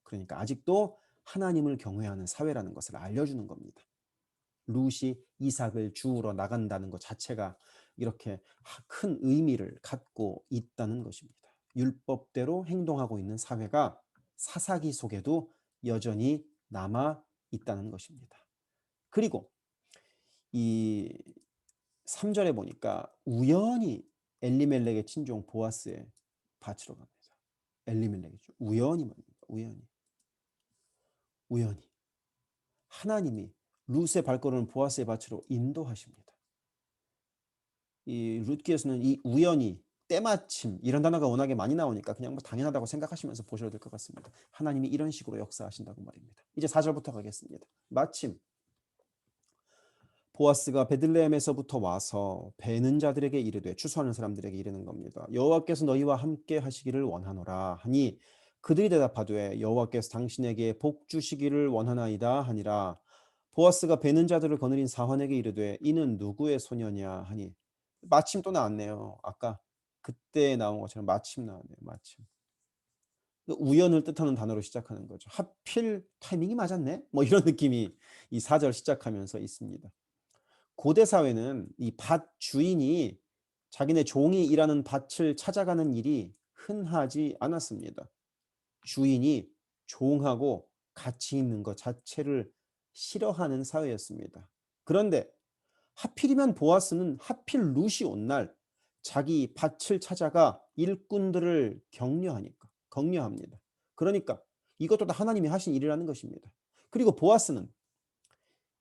그러니까 아직도 하나님을 경외하는 사회라는 것을 알려주는 겁니다. 룻이 이삭을 주우러 나간다는 것 자체가 이렇게 큰 의미를 갖고 있다는 것입니다. 율법대로 행동하고 있는 사회가 사사기 속에도 여전히 남아 있다는 것입니다. 그리고 이 3절에 보니까 우연히 엘리멜렉의 친종 보아스의 밭으로 갑니다. 엘리멜렉이죠. 우연히 뭡니까? 우연히. 하나님이 룻의 발걸음을 보아스의 밭으로 인도하십니다. 이 룻기에서는 이 우연히, 때마침 이런 단어가 워낙에 많이 나오니까 그냥 뭐 당연하다고 생각하시면서 보셔도 될 것 같습니다. 하나님이 이런 식으로 역사하신다고 말입니다. 이제 4절부터 가겠습니다. 마침 보아스가 베들레헴에서부터 와서 베는 자들에게 이르되, 추수하는 사람들에게 이르는 겁니다. 여호와께서 너희와 함께 하시기를 원하노라 하니 그들이 대답하되 여호와께서 당신에게 복 주시기를 원하나이다 하니라. 보아스가 베는 자들을 거느린 사환에게 이르되 이는 누구의 소녀냐 하니, 마침 또 나왔네요. 아까 그때 나온 것처럼 마침 나왔네요. 마침. 우연을 뜻하는 단어로 시작하는 거죠. 하필 타이밍이 맞았네? 뭐 이런 느낌이 이 4절 시작하면서 있습니다. 고대 사회는 이 밭 주인이 자기네 종이 일하는 밭을 찾아가는 일이 흔하지 않았습니다. 주인이 종하고 같이 있는 것 자체를 싫어하는 사회였습니다. 그런데 하필이면 보아스는 하필 룻이 온 날 자기 밭을 찾아가 일꾼들을 격려합니다. 그러니까 이것도 다 하나님이 하신 일이라는 것입니다. 그리고 보아스는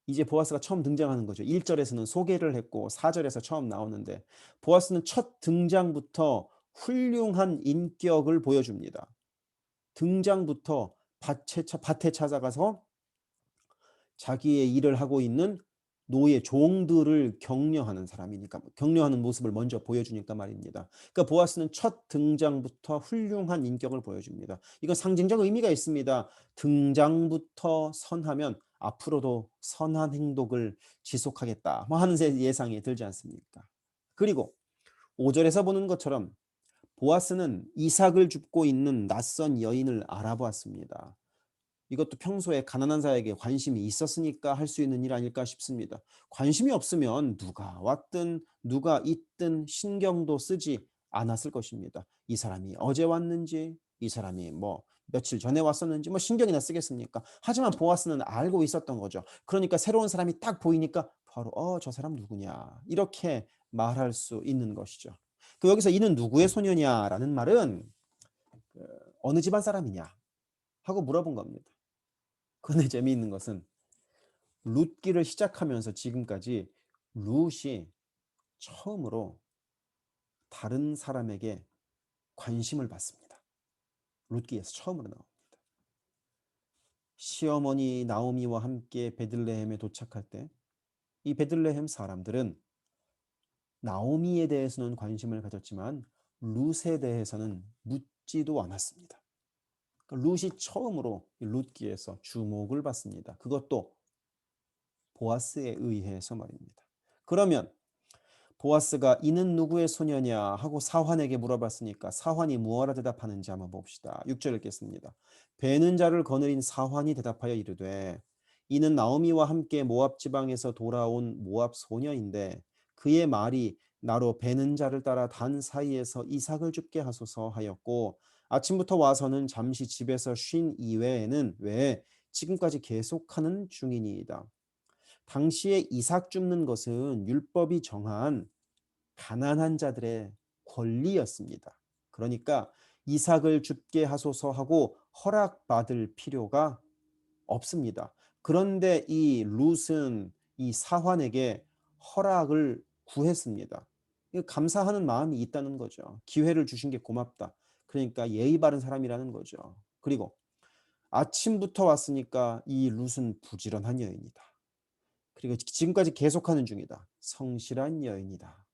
이제 보아스가 처음 등장하는 거죠. 1절에서는 소개를 했고 4절에서 처음 나오는데 보아스는 첫 등장부터 훌륭한 인격을 보여줍니다. 등장부터 밭에 찾아가서 자기의 일을 하고 있는 노예 종들을 격려하는 사람이니까, 격려하는 모습을 먼저 보여주니까 말입니다. 그러니까 보아스는 첫 등장부터 훌륭한 인격을 보여줍니다. 이건 상징적 의미가 있습니다. 등장부터 선하면 앞으로도 선한 행동을 지속하겠다 뭐 하는 예상이 들지 않습니까? 그리고 5절에서 보는 것처럼 보아스는 이삭을 줍고 있는 낯선 여인을 알아보았습니다. 이것도 평소에 가난한 자에게 관심이 있었으니까 할 수 있는 일 아닐까 싶습니다. 관심이 없으면 누가 왔든 누가 있든 신경도 쓰지 않았을 것입니다. 이 사람이 어제 왔는지, 이 사람이 뭐 며칠 전에 왔었는지 뭐 신경이나 쓰겠습니까? 하지만 보아스는 알고 있었던 거죠. 그러니까 새로운 사람이 딱 보이니까 바로 저 사람 누구냐 이렇게 말할 수 있는 것이죠. 여기서 이는 누구의 소녀냐라는 말은 어느 집안 사람이냐 하고 물어본 겁니다. 그런데 재미있는 것은 룻기를 시작하면서 지금까지 룻이 처음으로 다른 사람에게 관심을 받습니다. 룻기에서 처음으로 나옵니다. 시어머니 나오미와 함께 베들레헴에 도착할 때 이 베들레헴 사람들은 나오미에 대해서는 관심을 가졌지만 룻에 대해서는 묻지도 않았습니다. 그러니까 룻이 처음으로 룻기에서 주목을 받습니다. 그것도 보아스에 의해서 말입니다. 그러면 보아스가 이는 누구의 소녀냐 하고 사환에게 물어봤으니까 사환이 무엇라 대답하는지 한번 봅시다. 6절 읽겠습니다. 베는 자를 거느린 사환이 대답하여 이르되 이는 나오미와 함께 모압 지방에서 돌아온 모압 소녀인데 그의 말이 나로 베는 자를 따라 단 사이에서 이삭을 줍게 하소서 하였고 아침부터 와서는 잠시 집에서 쉰 이외에는 왜 지금까지 계속하는 중이니이다. 당시에 이삭 줍는 것은 율법이 정한 가난한 자들의 권리였습니다. 그러니까 이삭을 줍게 하소서 하고 허락받을 필요가 없습니다. 그런데 이 룻은 이 사환에게 허락을 구했습니다. 감사하는 마음이 있다는 거죠. 기회를 주신 게 고맙다. 그러니까 예의 바른 사람이라는 거죠. 그리고 아침부터 왔으니까 이 룻은 부지런한 여인이다. 그리고 지금까지 계속하는 중이다. 성실한 여인이다.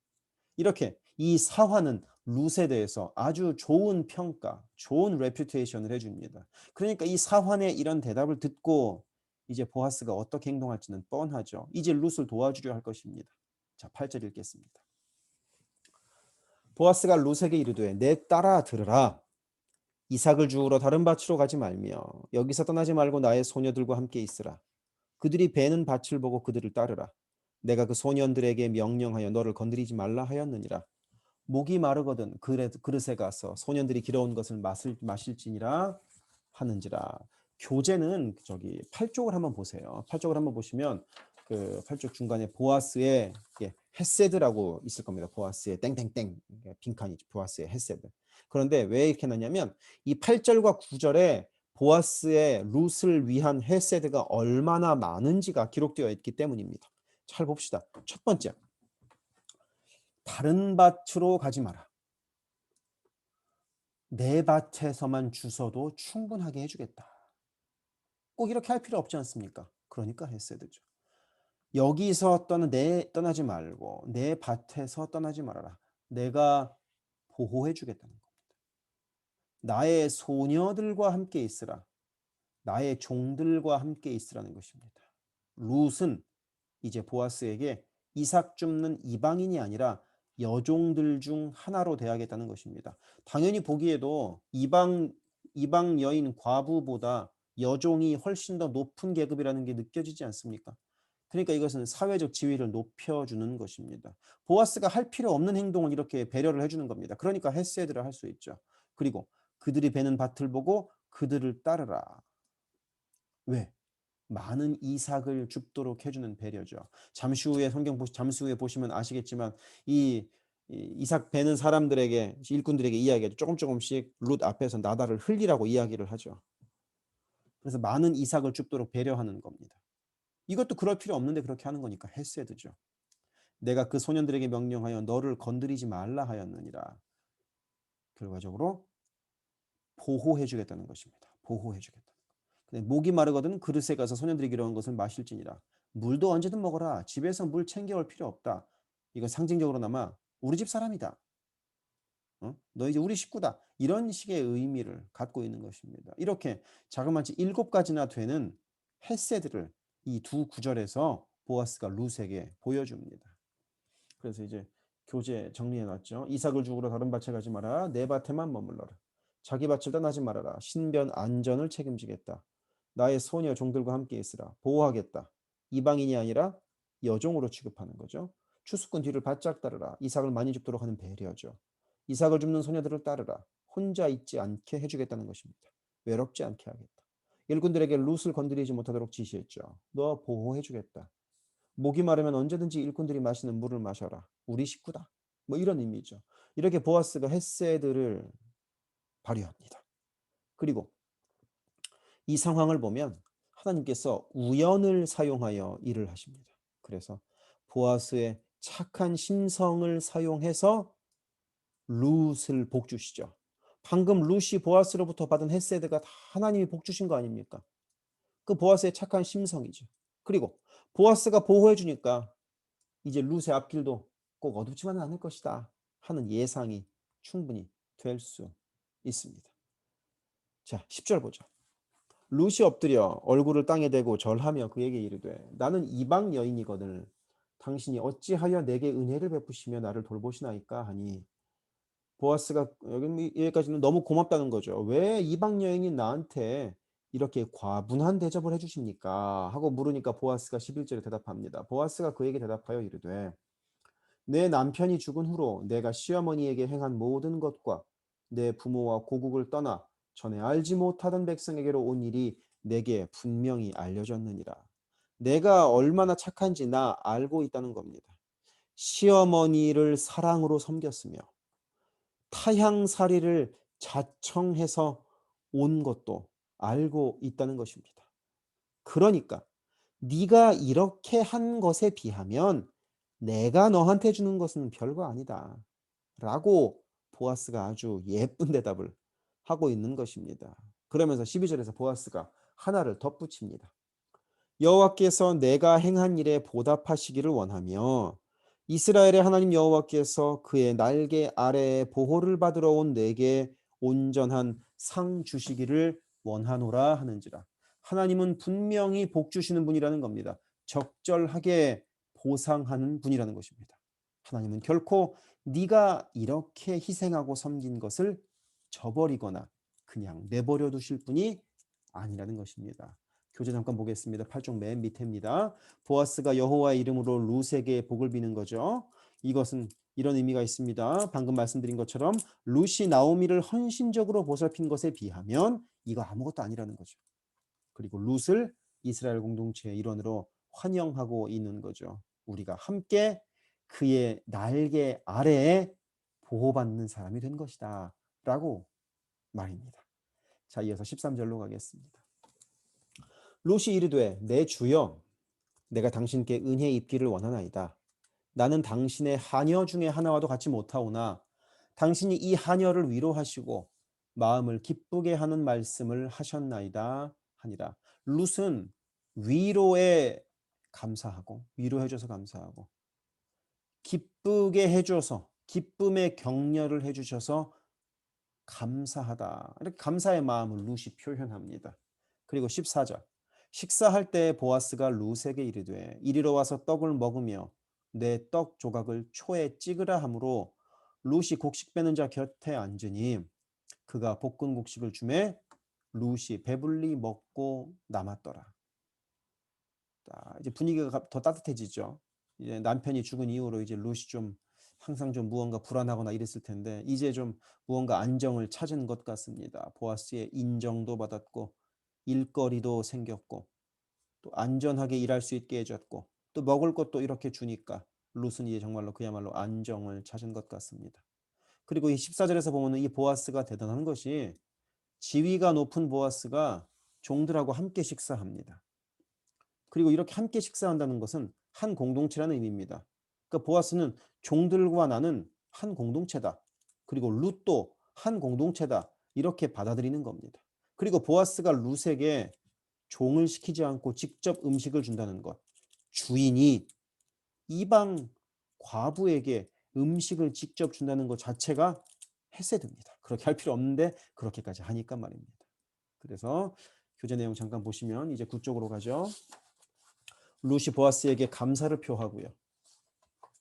이렇게 이 사화는 룻에 대해서 아주 좋은 평가, 좋은 레퓨테이션을 해줍니다. 그러니까 이 사환의 이런 대답을 듣고 이제 보아스가 어떻게 행동할지는 뻔하죠. 이제 룻을 도와주려 할 것입니다. 자, 8절 읽겠습니다. 보아스가 룻에게 이르되 내 딸아 들으라. 이삭을 주우러 다른 밭으로 가지 말며 여기서 떠나지 말고 나의 소녀들과 함께 있으라. 그들이 베는 밭을 보고 그들을 따르라. 내가 그 소년들에게 명령하여 너를 건드리지 말라 하였느니라. 목이 마르거든 그릇에 가서 소년들이 길어온 것을 마실지니라 하는지라. 교재는 저기 8쪽을 한번 보세요. 8쪽을 한번 보시면 그 8쪽 중간에 보아스의 헤세드라고 있을 겁니다. 보아스의 땡땡땡 빈칸이 보아스의 헤세드. 그런데 왜 이렇게 넣냐면 이 8절과 9절에 보아스의 룻을 위한 헤세드가 얼마나 많은지가 기록되어 있기 때문입니다. 잘 봅시다. 첫 번째, 다른 밭으로 가지 마라. 내 밭에서만 주서도 충분하게 해주겠다. 꼭 이렇게 할 필요 없지 않습니까? 그러니까 헤세드죠. 여기서 떠나지 말고 내 밭에서 떠나지 말아라. 내가 보호해 주겠다는 겁니다. 나의 소녀들과 함께 있으라. 나의 종들과 함께 있으라는 것입니다. 룻은 이제 보아스에게 이삭 줍는 이방인이 아니라 여종들 중 하나로 대하겠다는 것입니다. 당연히 보기에도 이방 여인 과부보다 여종이 훨씬 더 높은 계급이라는 게 느껴지지 않습니까? 그러니까 이것은 사회적 지위를 높여주는 것입니다. 보아스가 할 필요 없는 행동을 이렇게 배려를 해주는 겁니다. 그러니까 헤세드를 할 수 있죠. 그리고 그들이 베는 밭을 보고 그들을 따르라. 왜? 많은 이삭을 줍도록 해주는 배려죠. 잠시 후에 보시면 아시겠지만 이 이삭 베는 사람들에게 일꾼들에게 이야기하죠. 조금씩 룻 앞에서 나다를 흘리라고 이야기를 하죠. 그래서 많은 이삭을 줍도록 배려하는 겁니다. 이것도 그럴 필요 없는데 그렇게 하는 거니까 헤세드죠. 내가 그 소년들에게 명령하여 너를 건드리지 말라 하였느니라. 결과적으로 보호해 주겠다는 것입니다. 보호해 주겠다. 목이 마르거든 그릇에 가서 소년들이 길어온 것을 마실지니라. 물도 언제든 먹어라. 집에서 물 챙겨올 필요 없다. 이거 상징적으로나마 우리 집 사람이다. 너 이제 우리 식구다. 이런 식의 의미를 갖고 있는 것입니다. 이렇게 자그마치 7가지나 되는 헤세드를 이 두 구절에서 보아스가 룻에게 보여줍니다. 그래서 이제 교재 정리해 놨죠. 이삭을 죽으러 다른 밭에 가지 마라. 내 밭에만 머물러라. 자기 밭을 떠나지 말아라. 신변 안전을 책임지겠다. 나의 소녀 종들과 함께 있으라. 보호하겠다. 이방인이 아니라 여종으로 취급하는 거죠. 추수꾼 뒤를 바짝 따르라. 이삭을 많이 줍도록 하는 배려죠. 이삭을 줍는 소녀들을 따르라. 혼자 있지 않게 해주겠다는 것입니다. 외롭지 않게 하겠다. 일꾼들에게 룻을 건드리지 못하도록 지시했죠. 너 보호해주겠다. 목이 마르면 언제든지 일꾼들이 마시는 물을 마셔라. 우리 식구다. 뭐 이런 의미죠. 이렇게 보아스가 헤세드를 발휘합니다. 그리고 이 상황을 보면 하나님께서 우연을 사용하여 일을 하십니다. 그래서 보아스의 착한 심성을 사용해서 룻을 복주시죠. 방금 룻이 보아스로부터 받은 헤세드가 다 하나님이 복주신 거 아닙니까? 그 보아스의 착한 심성이죠. 그리고 보아스가 보호해 주니까 이제 룻의 앞길도 꼭 어둡지만은 않을 것이다 하는 예상이 충분히 될 수 있습니다. 자, 10절 보죠. 룻이 엎드려 얼굴을 땅에 대고 절하며 그에게 이르되 나는 이방 여인이거늘 당신이 어찌하여 내게 은혜를 베푸시며 나를 돌보시나이까 하니 보아스가 여기까지는 너무 고맙다는 거죠. 왜 이방 여인이 나한테 이렇게 과분한 대접을 해주십니까? 하고 물으니까 보아스가 11절에 대답합니다. 보아스가 그에게 대답하여 이르되 내 남편이 죽은 후로 내가 시어머니에게 행한 모든 것과 내 부모와 고국을 떠나 전에 알지 못하던 백성에게로 온 일이 내게 분명히 알려졌느니라. 내가 얼마나 착한지 나 알고 있다는 겁니다. 시어머니를 사랑으로 섬겼으며 타향살이를 자청해서 온 것도 알고 있다는 것입니다. 그러니까 네가 이렇게 한 것에 비하면 내가 너한테 주는 것은 별거 아니다. 라고 보아스가 아주 예쁜 대답을 하고 있는 것입니다. 그러면서 12절에서 보아스가 하나를 덧붙입니다. 여호와께서 내가 행한 일에 보답하시기를 원하며 이스라엘의 하나님 여호와께서 그의 날개 아래에 보호를 받으러 온 내게 온전한 상 주시기를 원하노라 하는지라. 하나님은 분명히 복 주시는 분이라는 겁니다. 적절하게 보상하는 분이라는 것입니다. 하나님은 결코 네가 이렇게 희생하고 섬긴 것을 저버리거나 그냥 내버려 두실 분이 아니라는 것입니다. 교재 잠깐 보겠습니다. 8쪽 맨 밑에입니다. 보아스가 여호와의 이름으로 룻에게 복을 비는 거죠. 이것은 이런 의미가 있습니다. 방금 말씀드린 것처럼 룻이 나오미를 헌신적으로 보살핀 것에 비하면 이거 아무것도 아니라는 거죠. 그리고 룻을 이스라엘 공동체의 일원으로 환영하고 있는 거죠. 우리가 함께 그의 날개 아래에 보호받는 사람이 된 것이다 라고 말입니다. 자, 이어서 13절로 가겠습니다. 롯이 이르되 내 주여 내가 당신께 은혜 입기를 원하나이다. 나는 당신의 하녀 중에 하나와도 같이 못하오나 당신이 이 하녀를 위로하시고 마음을 기쁘게 하는 말씀을 하셨나이다 하니라. 룻은 위로에 감사하고 위로해줘서 감사하고 기쁘게 해줘서 기쁨의 격려를 해주셔서 감사하다. 이렇게 감사의 마음을 룻이 표현합니다. 그리고 14절 식사할 때 보아스가 룻에게 이르되 이리로 와서 떡을 먹으며 내 떡 조각을 초에 찍으라 하므로 룻이 곡식 빼는 자 곁에 앉으니 그가 볶은 곡식을 주매 룻이 배불리 먹고 남았더라. 자, 이제 분위기가 더 따뜻해지죠. 이제 남편이 죽은 이후로 이제 룻이 좀 항상 좀 무언가 불안하거나 이랬을 텐데 이제 좀 무언가 안정을 찾은 것 같습니다. 보아스의 인정도 받았고 일거리도 생겼고 또 안전하게 일할 수 있게 해줬고 또 먹을 것도 이렇게 주니까 룻은 이제 정말로 그야말로 안정을 찾은 것 같습니다. 그리고 이 14절에서 보면은 이 보아스가 대단한 것이 지위가 높은 보아스가 종들하고 함께 식사합니다. 그리고 이렇게 함께 식사한다는 것은 한 공동체라는 의미입니다. 그러니까 보아스는 종들과 나는 한 공동체다. 그리고 룻도 한 공동체다. 이렇게 받아들이는 겁니다. 그리고 보아스가 룻에게 종을 시키지 않고 직접 음식을 준다는 것. 주인이 이방 과부에게 음식을 직접 준다는 것 자체가 헤세드입니다. 그렇게 할 필요 없는데 그렇게까지 하니까 말입니다. 그래서 교재 내용 잠깐 보시면 이제 9쪽으로 가죠. 룻이 보아스에게 감사를 표하고요.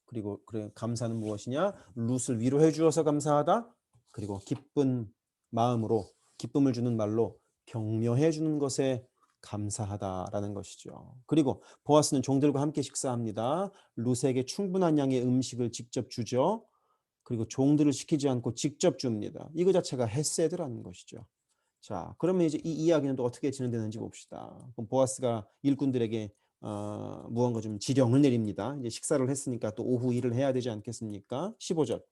그리고 그래 감사는 무엇이냐? 룻을 위로해 주어서 감사하다. 그리고 기쁜 마음으로 기쁨을 주는 말로 격려해 주는 것에 감사하다라는 것이죠. 그리고 보아스는 종들과 함께 식사합니다. 룻에게 충분한 양의 음식을 직접 주죠. 그리고 종들을 시키지 않고 직접 줍니다. 이거 자체가 헤세드라는 것이죠. 자, 그러면 이제 이 이야기는 또 어떻게 진행되는지 봅시다. 그럼 보아스가 일꾼들에게 무언가 좀 지령을 내립니다. 이제 식사를 했으니까 또 오후 일을 해야 되지 않겠습니까? 15절.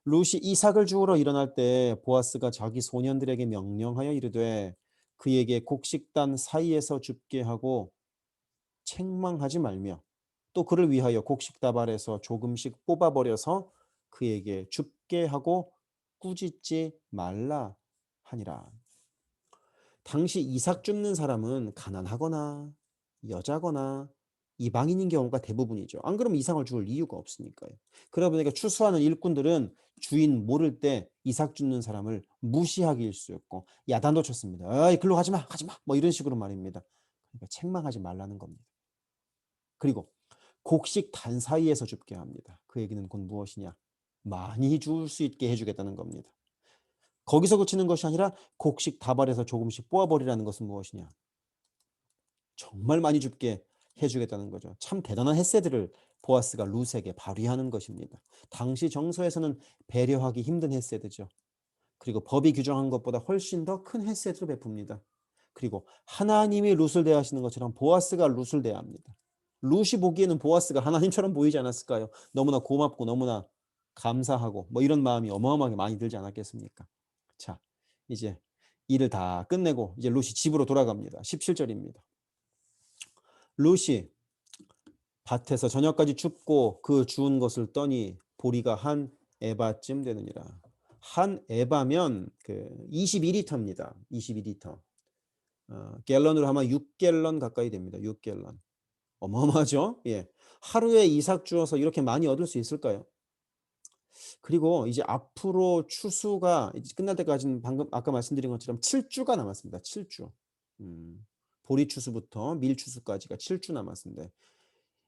룻이 이삭을 주우러 일어날 때 보아스가 자기 소년들에게 명령하여 이르되 그에게 곡식단 사이에서 줍게 하고 책망하지 말며 또 그를 위하여 곡식다발에서 조금씩 뽑아버려서 그에게 줍게 하고 꾸짖지 말라 하니라. 당시 이삭 줍는 사람은 가난하거나 여자거나 이방인인 경우가 대부분이죠. 안 그러면 이삭을 줄 이유가 없으니까요. 그러다 보니까 추수하는 일꾼들은 주인 모를 때 이삭 줍는 사람을 무시하기 일쑤였고 야단도 쳤습니다. "어이 글로 가지 마. 가지 마." 뭐 이런 식으로 말입니다. 그러니까 책망하지 말라는 겁니다. 그리고 곡식 단 사이에서 줍게 합니다. 그 얘기는 곧 무엇이냐? 많이 줄 수 있게 해 주겠다는 겁니다. 거기서 그치는 것이 아니라 곡식 다발에서 조금씩 뽑아 버리라는 것은 무엇이냐? 정말 많이 줍게 해 주겠다는 거죠. 참 대단한 헤세드를 보아스가 룻에게 발휘하는 것입니다. 당시 정서에서는 배려하기 힘든 헤세드죠. 그리고 법이 규정한 것보다 훨씬 더 큰 헤세드를 베풉니다. 그리고 하나님이 룻을 대하시는 것처럼 보아스가 룻을 대합니다. 룻이 보기에는 보아스가 하나님처럼 보이지 않았을까요? 너무나 고맙고 너무나 감사하고 뭐 이런 마음이 어마어마하게 많이 들지 않았겠습니까? 자, 이제 일을 다 끝내고 이제 룻이 집으로 돌아갑니다. 17절입니다. 룻이 밭에서 저녁까지 춥고 그 주운 것을 떠니 보리가 한 에바쯤 되느니라. 한 에바면 그 22리터입니다. 22리터. 갤런으로 하면 6갤런 가까이 됩니다. 6갤런. 어마어마하죠? 예. 하루에 이삭 주어서 이렇게 많이 얻을 수 있을까요? 그리고 이제 앞으로 추수가 이제 끝날 때까지는 방금 아까 말씀드린 것처럼 7주가 남았습니다. 7주. 보리 추수부터 밀 추수까지가 7주 남았는데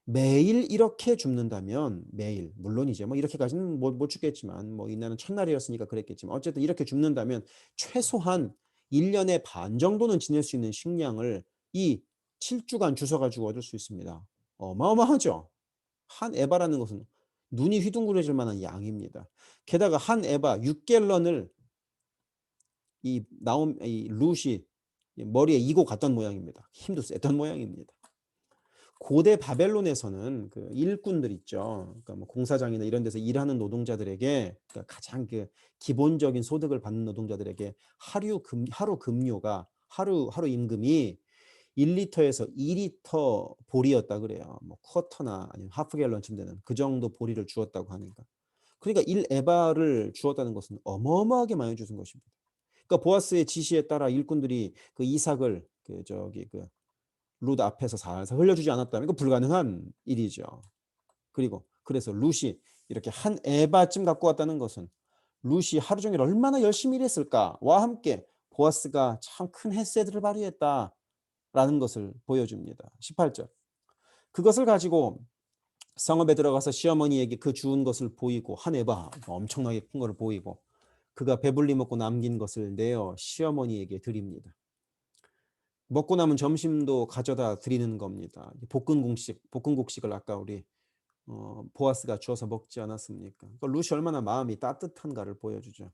매일 이렇게 줍는다면 매일 물론 이제 뭐 이렇게까지는 못 줍겠지만 뭐 이날은 첫날이었으니까 그랬겠지만 어쨌든 이렇게 줍는다면 최소한 1 년의 반 정도는 지낼 수 있는 식량을 이 7주간 주워 가지고 얻을 수 있습니다. 어마어마하죠. 한 에바라는 것은 눈이 휘둥그레질 만한 양입니다. 게다가 한 에바 6갤런을 이 룻이 머리에 이고 갔던 모양입니다. 힘도 셌던 모양입니다. 고대 바벨론에서는 그 일꾼들 있죠. 그러니까 뭐 공사장이나 이런 데서 일하는 노동자들에게 그러니까 가장 그 기본적인 소득을 받는 노동자들에게 하루 급료가 하루 임금이 1 리터에서 2 리터 보리였다 그래요. 뭐 쿼터나 아니면 하프 갤런쯤 되는 그 정도 보리를 주었다고 하니까. 그러니까 1 에바를 주었다는 것은 어마어마하게 많이 주신 것입니다. 그러니까 보아스의 지시에 따라 일꾼들이 그 이삭을 룻 앞에서 살살 흘려주지 않았다면 이거 불가능한 일이죠. 그리고 그래서 룻이 이렇게 한 에바쯤 갖고 왔다는 것은 룻이 하루 종일 얼마나 열심히 일했을까와 함께 보아스가 참 큰 헤세드를 발휘했다라는 것을 보여줍니다. 18절. 그것을 가지고 성읍에 들어가서 시어머니에게 그 주운 것을 보이고 한 에바 엄청나게 큰 것을 보이고 그가 배불리 먹고 남긴 것을 내어 시어머니에게 드립니다. 먹고 남은 점심도 가져다 드리는 겁니다. 볶은 곡식을 아까 우리 보아스가 주어서 먹지 않았습니까? 그러니까 룻이 얼마나 마음이 따뜻한가를 보여주죠.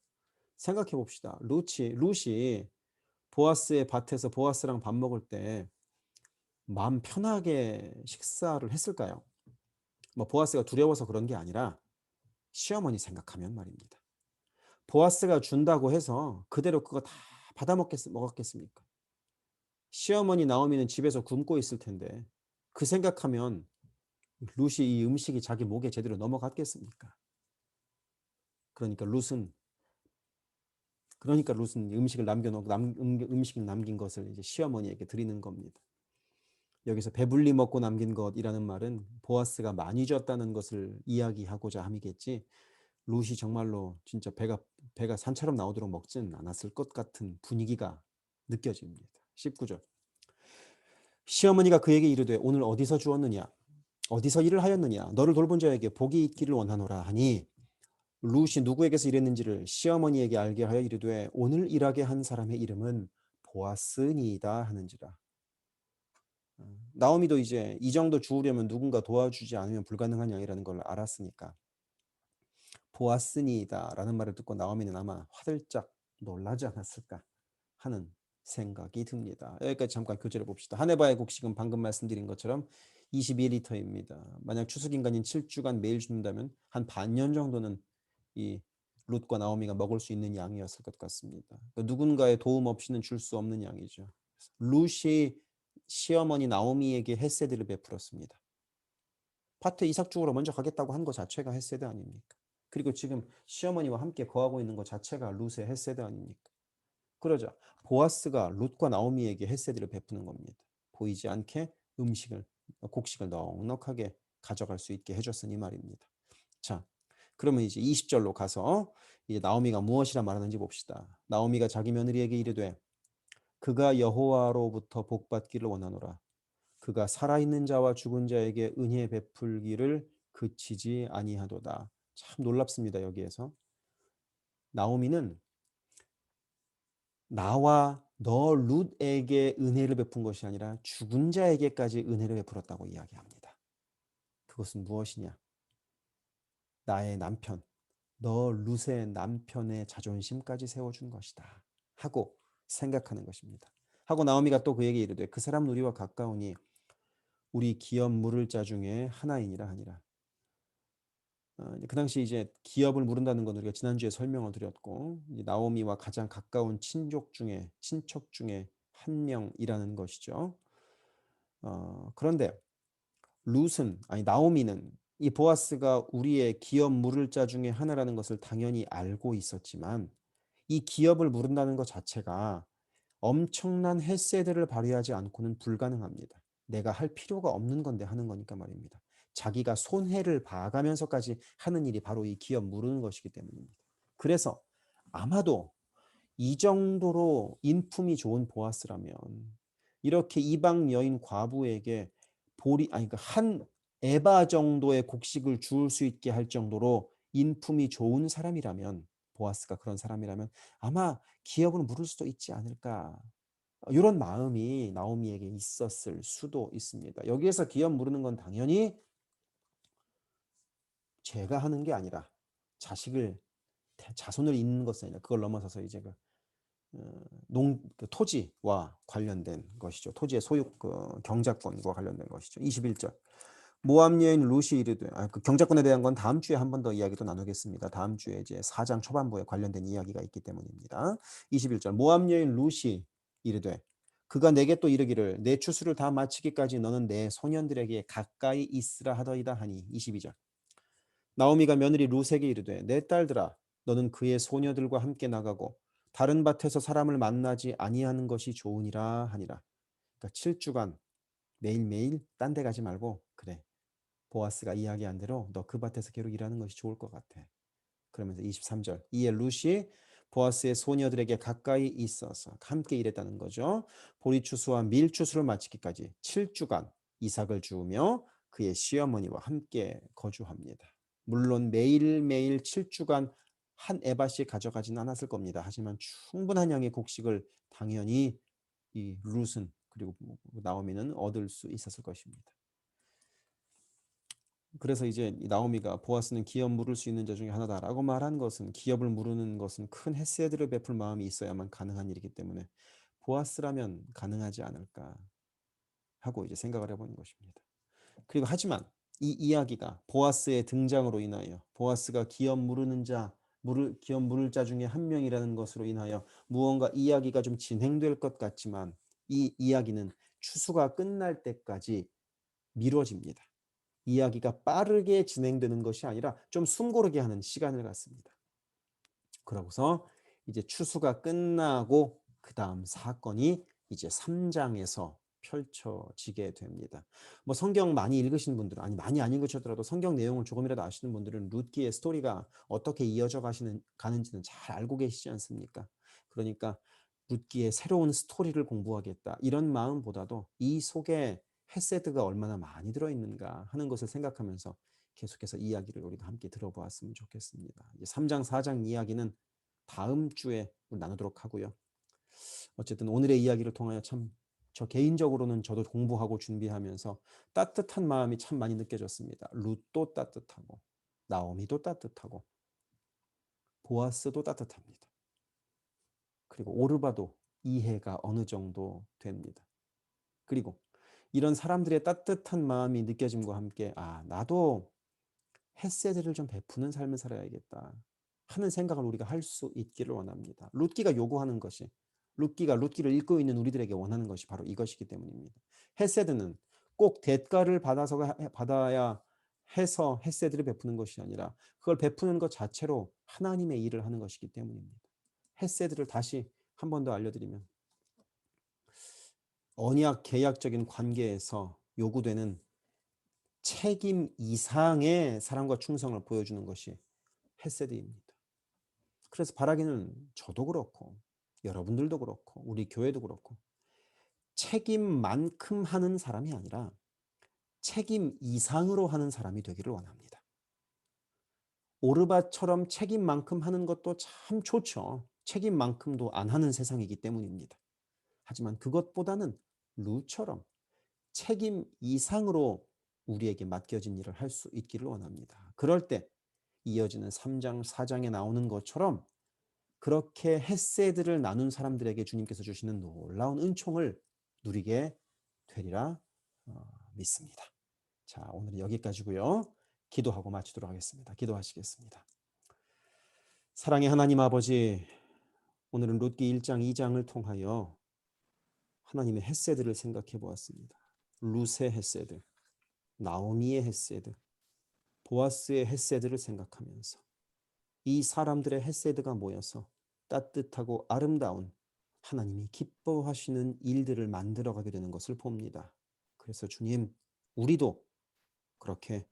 생각해 봅시다. 룻이 보아스의 밭에서 보아스랑 밥 먹을 때 마음 편하게 식사를 했을까요? 뭐 보아스가 두려워서 그런 게 아니라 시어머니 생각하면 말입니다. 보아스가 준다고 해서 그대로 그거 다 먹었겠습니까? 시어머니 나오미는 집에서 굶고 있을 텐데 그 생각하면 룻이 이 음식이 자기 목에 제대로 넘어갔겠습니까? 그러니까 룻은 음식을 남겨놓고 음식 남긴 것을 이제 시어머니에게 드리는 겁니다. 여기서 배불리 먹고 남긴 것이라는 말은 보아스가 많이 줬다는 것을 이야기하고자 함이겠지. 룻이 정말로 진짜 배가 산처럼 나오도록 먹지는 않았을 것 같은 분위기가 느껴집니다. 19절. 시어머니가 그에게 이르되 오늘 어디서 주었느냐 어디서 일을 하였느냐 너를 돌본 자에게 복이 있기를 원하노라 하니 룻이 누구에게서 일했는지를 시어머니에게 알게 하여 이르되 오늘 일하게 한 사람의 이름은 보아스니이다 하는지라. 나오미도 이제 이 정도 주우려면 누군가 도와주지 않으면 불가능한 양이라는 걸 알았으니까 보아스니이다라는 말을 듣고 나오미는 아마 화들짝 놀라지 않았을까 하는 생각이 듭니다. 여기까지 잠깐 교재를 봅시다. 하네바의 곡식은 방금 말씀드린 것처럼 22리터입니다. 만약 추수기간인 7주간 매일 준다면 한 반년 정도는 이 룻과 나오미가 먹을 수 있는 양이었을 것 같습니다. 그러니까 누군가의 도움 없이는 줄 수 없는 양이죠. 룻이 시어머니 나오미에게 헤세드를 베풀었습니다. 밭에 이삭 주우러 먼저 가겠다고 한 것 자체가 헤세드 아닙니까? 그리고 지금 시어머니와 함께 거하고 있는 것 자체가 룻의 헤세드 아닙니까? 그러자 보아스가 룻과 나오미에게 헤세드를 베푸는 겁니다. 보이지 않게 음식을 곡식을 넉넉하게 가져갈 수 있게 해줬으니 말입니다. 자, 그러면 이제 20절로 가서 이제 나오미가 무엇이라 말하는지 봅시다. 나오미가 자기 며느리에게 이르되 그가 여호와로부터 복받기를 원하노라. 그가 살아있는 자와 죽은 자에게 은혜 베풀기를 그치지 아니하도다. 참 놀랍습니다. 여기에서 나오미는 나와 너 룻에게 은혜를 베푼 것이 아니라 죽은 자에게까지 은혜를 베풀었다고 이야기합니다. 그것은 무엇이냐? 나의 남편, 너 룻의 남편의 자존심까지 세워준 것이다 하고 생각하는 것입니다. 하고 나오미가 또 그에게 이르되 그 사람은 우리와 가까우니 우리 기업 물을 자 중에 하나이니라 하니라. 그 당시 이제 기업을 물은다는 건 우리가 지난주에 설명을 드렸고 나오미와 가장 가까운 친척 중에 한 명이라는 것이죠. 그런데 룻은 아니 나오미는 이 보아스가 우리의 기업 물을 자 중에 하나라는 것을 당연히 알고 있었지만 이 기업을 물은다는 것 자체가 엄청난 헬세들을 발휘하지 않고는 불가능합니다. 내가 할 필요가 없는 건데 하는 거니까 말입니다. 자기가 손해를 봐가면서까지 하는 일이 바로 이 기업 무르는 것이기 때문입니다. 그래서 아마도 이 정도로 인품이 좋은 보아스라면 이렇게 이방 여인 과부에게 그러니까 한 에바 정도의 곡식을 주울 수 있게 할 정도로 인품이 좋은 사람이라면 보아스가 그런 사람이라면 아마 기업을 물을 수도 있지 않을까. 이런 마음이 나오미에게 있었을 수도 있습니다. 여기에서 기업 물으는 건 당연히 제가 하는 게 아니라 자손을 잇는 것이 아니라 그걸 넘어서서 이제 그 토지와 관련된 것이죠. 토지의 소유 경작권과 관련된 것이죠. 21절. 모압 여인 룻이 이르되 그 경작권에 대한 건 다음 주에 한 번 더 이야기도 나누겠습니다. 다음 주에 이제 4장 초반부에 관련된 이야기가 있기 때문입니다. 21절. 모압 여인 룻이 이르되 그가 내게 또 이르기를 내 추수를 다 마치기까지 너는 내 소년들에게 가까이 있으라 하더이다 하니. 22절. 나오미가 며느리 룻에게 이르되 내 딸들아 너는 그의 소녀들과 함께 나가고 다른 밭에서 사람을 만나지 아니하는 것이 좋으니라 하니라. 그러니까 7주간 매일매일 딴 데 가지 말고 그래. 보아스가 이야기한 대로 너 그 밭에서 계속 일하는 것이 좋을 것 같아. 그러면서 23절. 이에 룻이 보아스의 소녀들에게 가까이 있어서 함께 일했다는 거죠. 보리추수와 밀추수를 마치기까지 7주간 이삭을 주우며 그의 시어머니와 함께 거주합니다. 물론 매일매일 7주간 한 에바씩 가져가지는 않았을 겁니다. 하지만 충분한 양의 곡식을 당연히 이 룻은 그리고 나오미는 얻을 수 있었을 것입니다. 그래서 이제 나오미가 보아스는 기업 물을 수 있는 자 중에 하나다라고 말한 것은 기업을 무르는 것은 큰 헤세드를 베풀 마음이 있어야만 가능한 일이기 때문에 보아스라면 가능하지 않을까 하고 이제 생각을 해보는 것입니다. 그리고 하지만 이 이야기가 보아스의 등장으로 인하여 보아스가 기업 물을 자 중에 한 명이라는 것으로 인하여 무언가 이야기가 좀 진행될 것 같지만 이 이야기는 추수가 끝날 때까지 미뤄집니다. 이야기가 빠르게 진행되는 것이 아니라 좀 숨고르게 하는 시간을 갖습니다. 그러고서 이제 추수가 끝나고 그 다음 사건이 이제 3장에서 펼쳐지게 됩니다. 뭐 성경 많이 읽으신 분들은 아니 많이 안 읽으셨더라도 성경 내용을 조금이라도 아시는 분들은 룻기의 스토리가 어떻게 이어져 가는지는 잘 알고 계시지 않습니까? 그러니까 룻기의 새로운 스토리를 공부하겠다 이런 마음보다도 이 속에 헤세드가 얼마나 많이 들어있는가 하는 것을 생각하면서 계속해서 이야기를 우리가 함께 들어보았으면 좋겠습니다. 이제 3장, 4장 이야기는 다음 주에 나누도록 하고요. 어쨌든 오늘의 이야기를 통하여 참 저 개인적으로는 저도 공부하고 준비하면서 따뜻한 마음이 참 많이 느껴졌습니다. 룻도 따뜻하고 나오미도 따뜻하고 보아스도 따뜻합니다. 그리고 오르바도 이해가 어느 정도 됩니다. 그리고 이런 사람들의 따뜻한 마음이 느껴짐과 함께 나도 헤세드를 좀 베푸는 삶을 살아야겠다 하는 생각을 우리가 할 수 있기를 원합니다. 룻기가 요구하는 것이 룻기를 읽고 있는 우리들에게 원하는 것이 바로 이것이기 때문입니다. 헤세드는 꼭 대가를 받아야 해서 헤세드를 베푸는 것이 아니라 그걸 베푸는 것 자체로 하나님의 일을 하는 것이기 때문입니다. 헤세드를 다시 한 번 더 알려드리면 언약 계약적인 관계에서 요구되는 책임 이상의 사랑과 충성을 보여주는 것이 헤세드입니다. 그래서 바라기는 저도 그렇고 여러분들도 그렇고 우리 교회도 그렇고 책임만큼 하는 사람이 아니라 책임 이상으로 하는 사람이 되기를 원합니다. 오르바처럼 책임만큼 하는 것도 참 좋죠. 책임만큼도 안 하는 세상이기 때문입니다. 하지만 그것보다는 루처럼 책임 이상으로 우리에게 맡겨진 일을 할 수 있기를 원합니다. 그럴 때 이어지는 3장, 4장에 나오는 것처럼 그렇게 헤세드를 나눈 사람들에게 주님께서 주시는 놀라운 은총을 누리게 되리라 믿습니다. 자, 오늘은 여기까지고요. 기도하고 마치도록 하겠습니다. 기도하시겠습니다. 사랑의 하나님 아버지, 오늘은 룻기 1장, 2장을 통하여 하나님의 헤세드를 생각해 보았습니다. 룻의 헤세드, 나오미의 헤세드, 보아스의 헤세드를 생각하면서 이 사람들의 헤세드가 모여서 따뜻하고 아름다운 하나님이 기뻐하시는 일들을 만들어가게 되는 것을 봅니다. 그래서 주님, 우리도 그렇게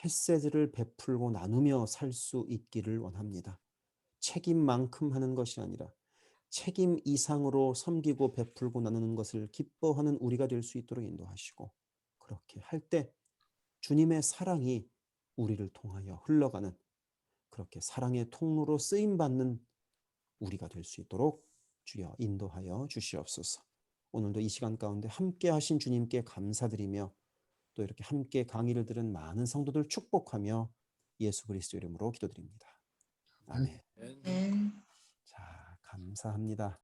헤세드를 베풀고 나누며 살 수 있기를 원합니다. 책임만큼 하는 것이 아니라 책임 이상으로 섬기고 베풀고 나누는 것을 기뻐하는 우리가 될 수 있도록 인도하시고, 그렇게 할 때 주님의 사랑이 우리를 통하여 흘러가는, 그렇게 사랑의 통로로 쓰임받는 우리가 될 수 있도록 주여 인도하여 주시옵소서. 오늘도 이 시간 가운데 함께 하신 주님께 감사드리며 또 이렇게 함께 강의를 들은 많은 성도들 축복하며 예수 그리스도 이름으로 기도드립니다. 아멘. 네. 자, 감사합니다.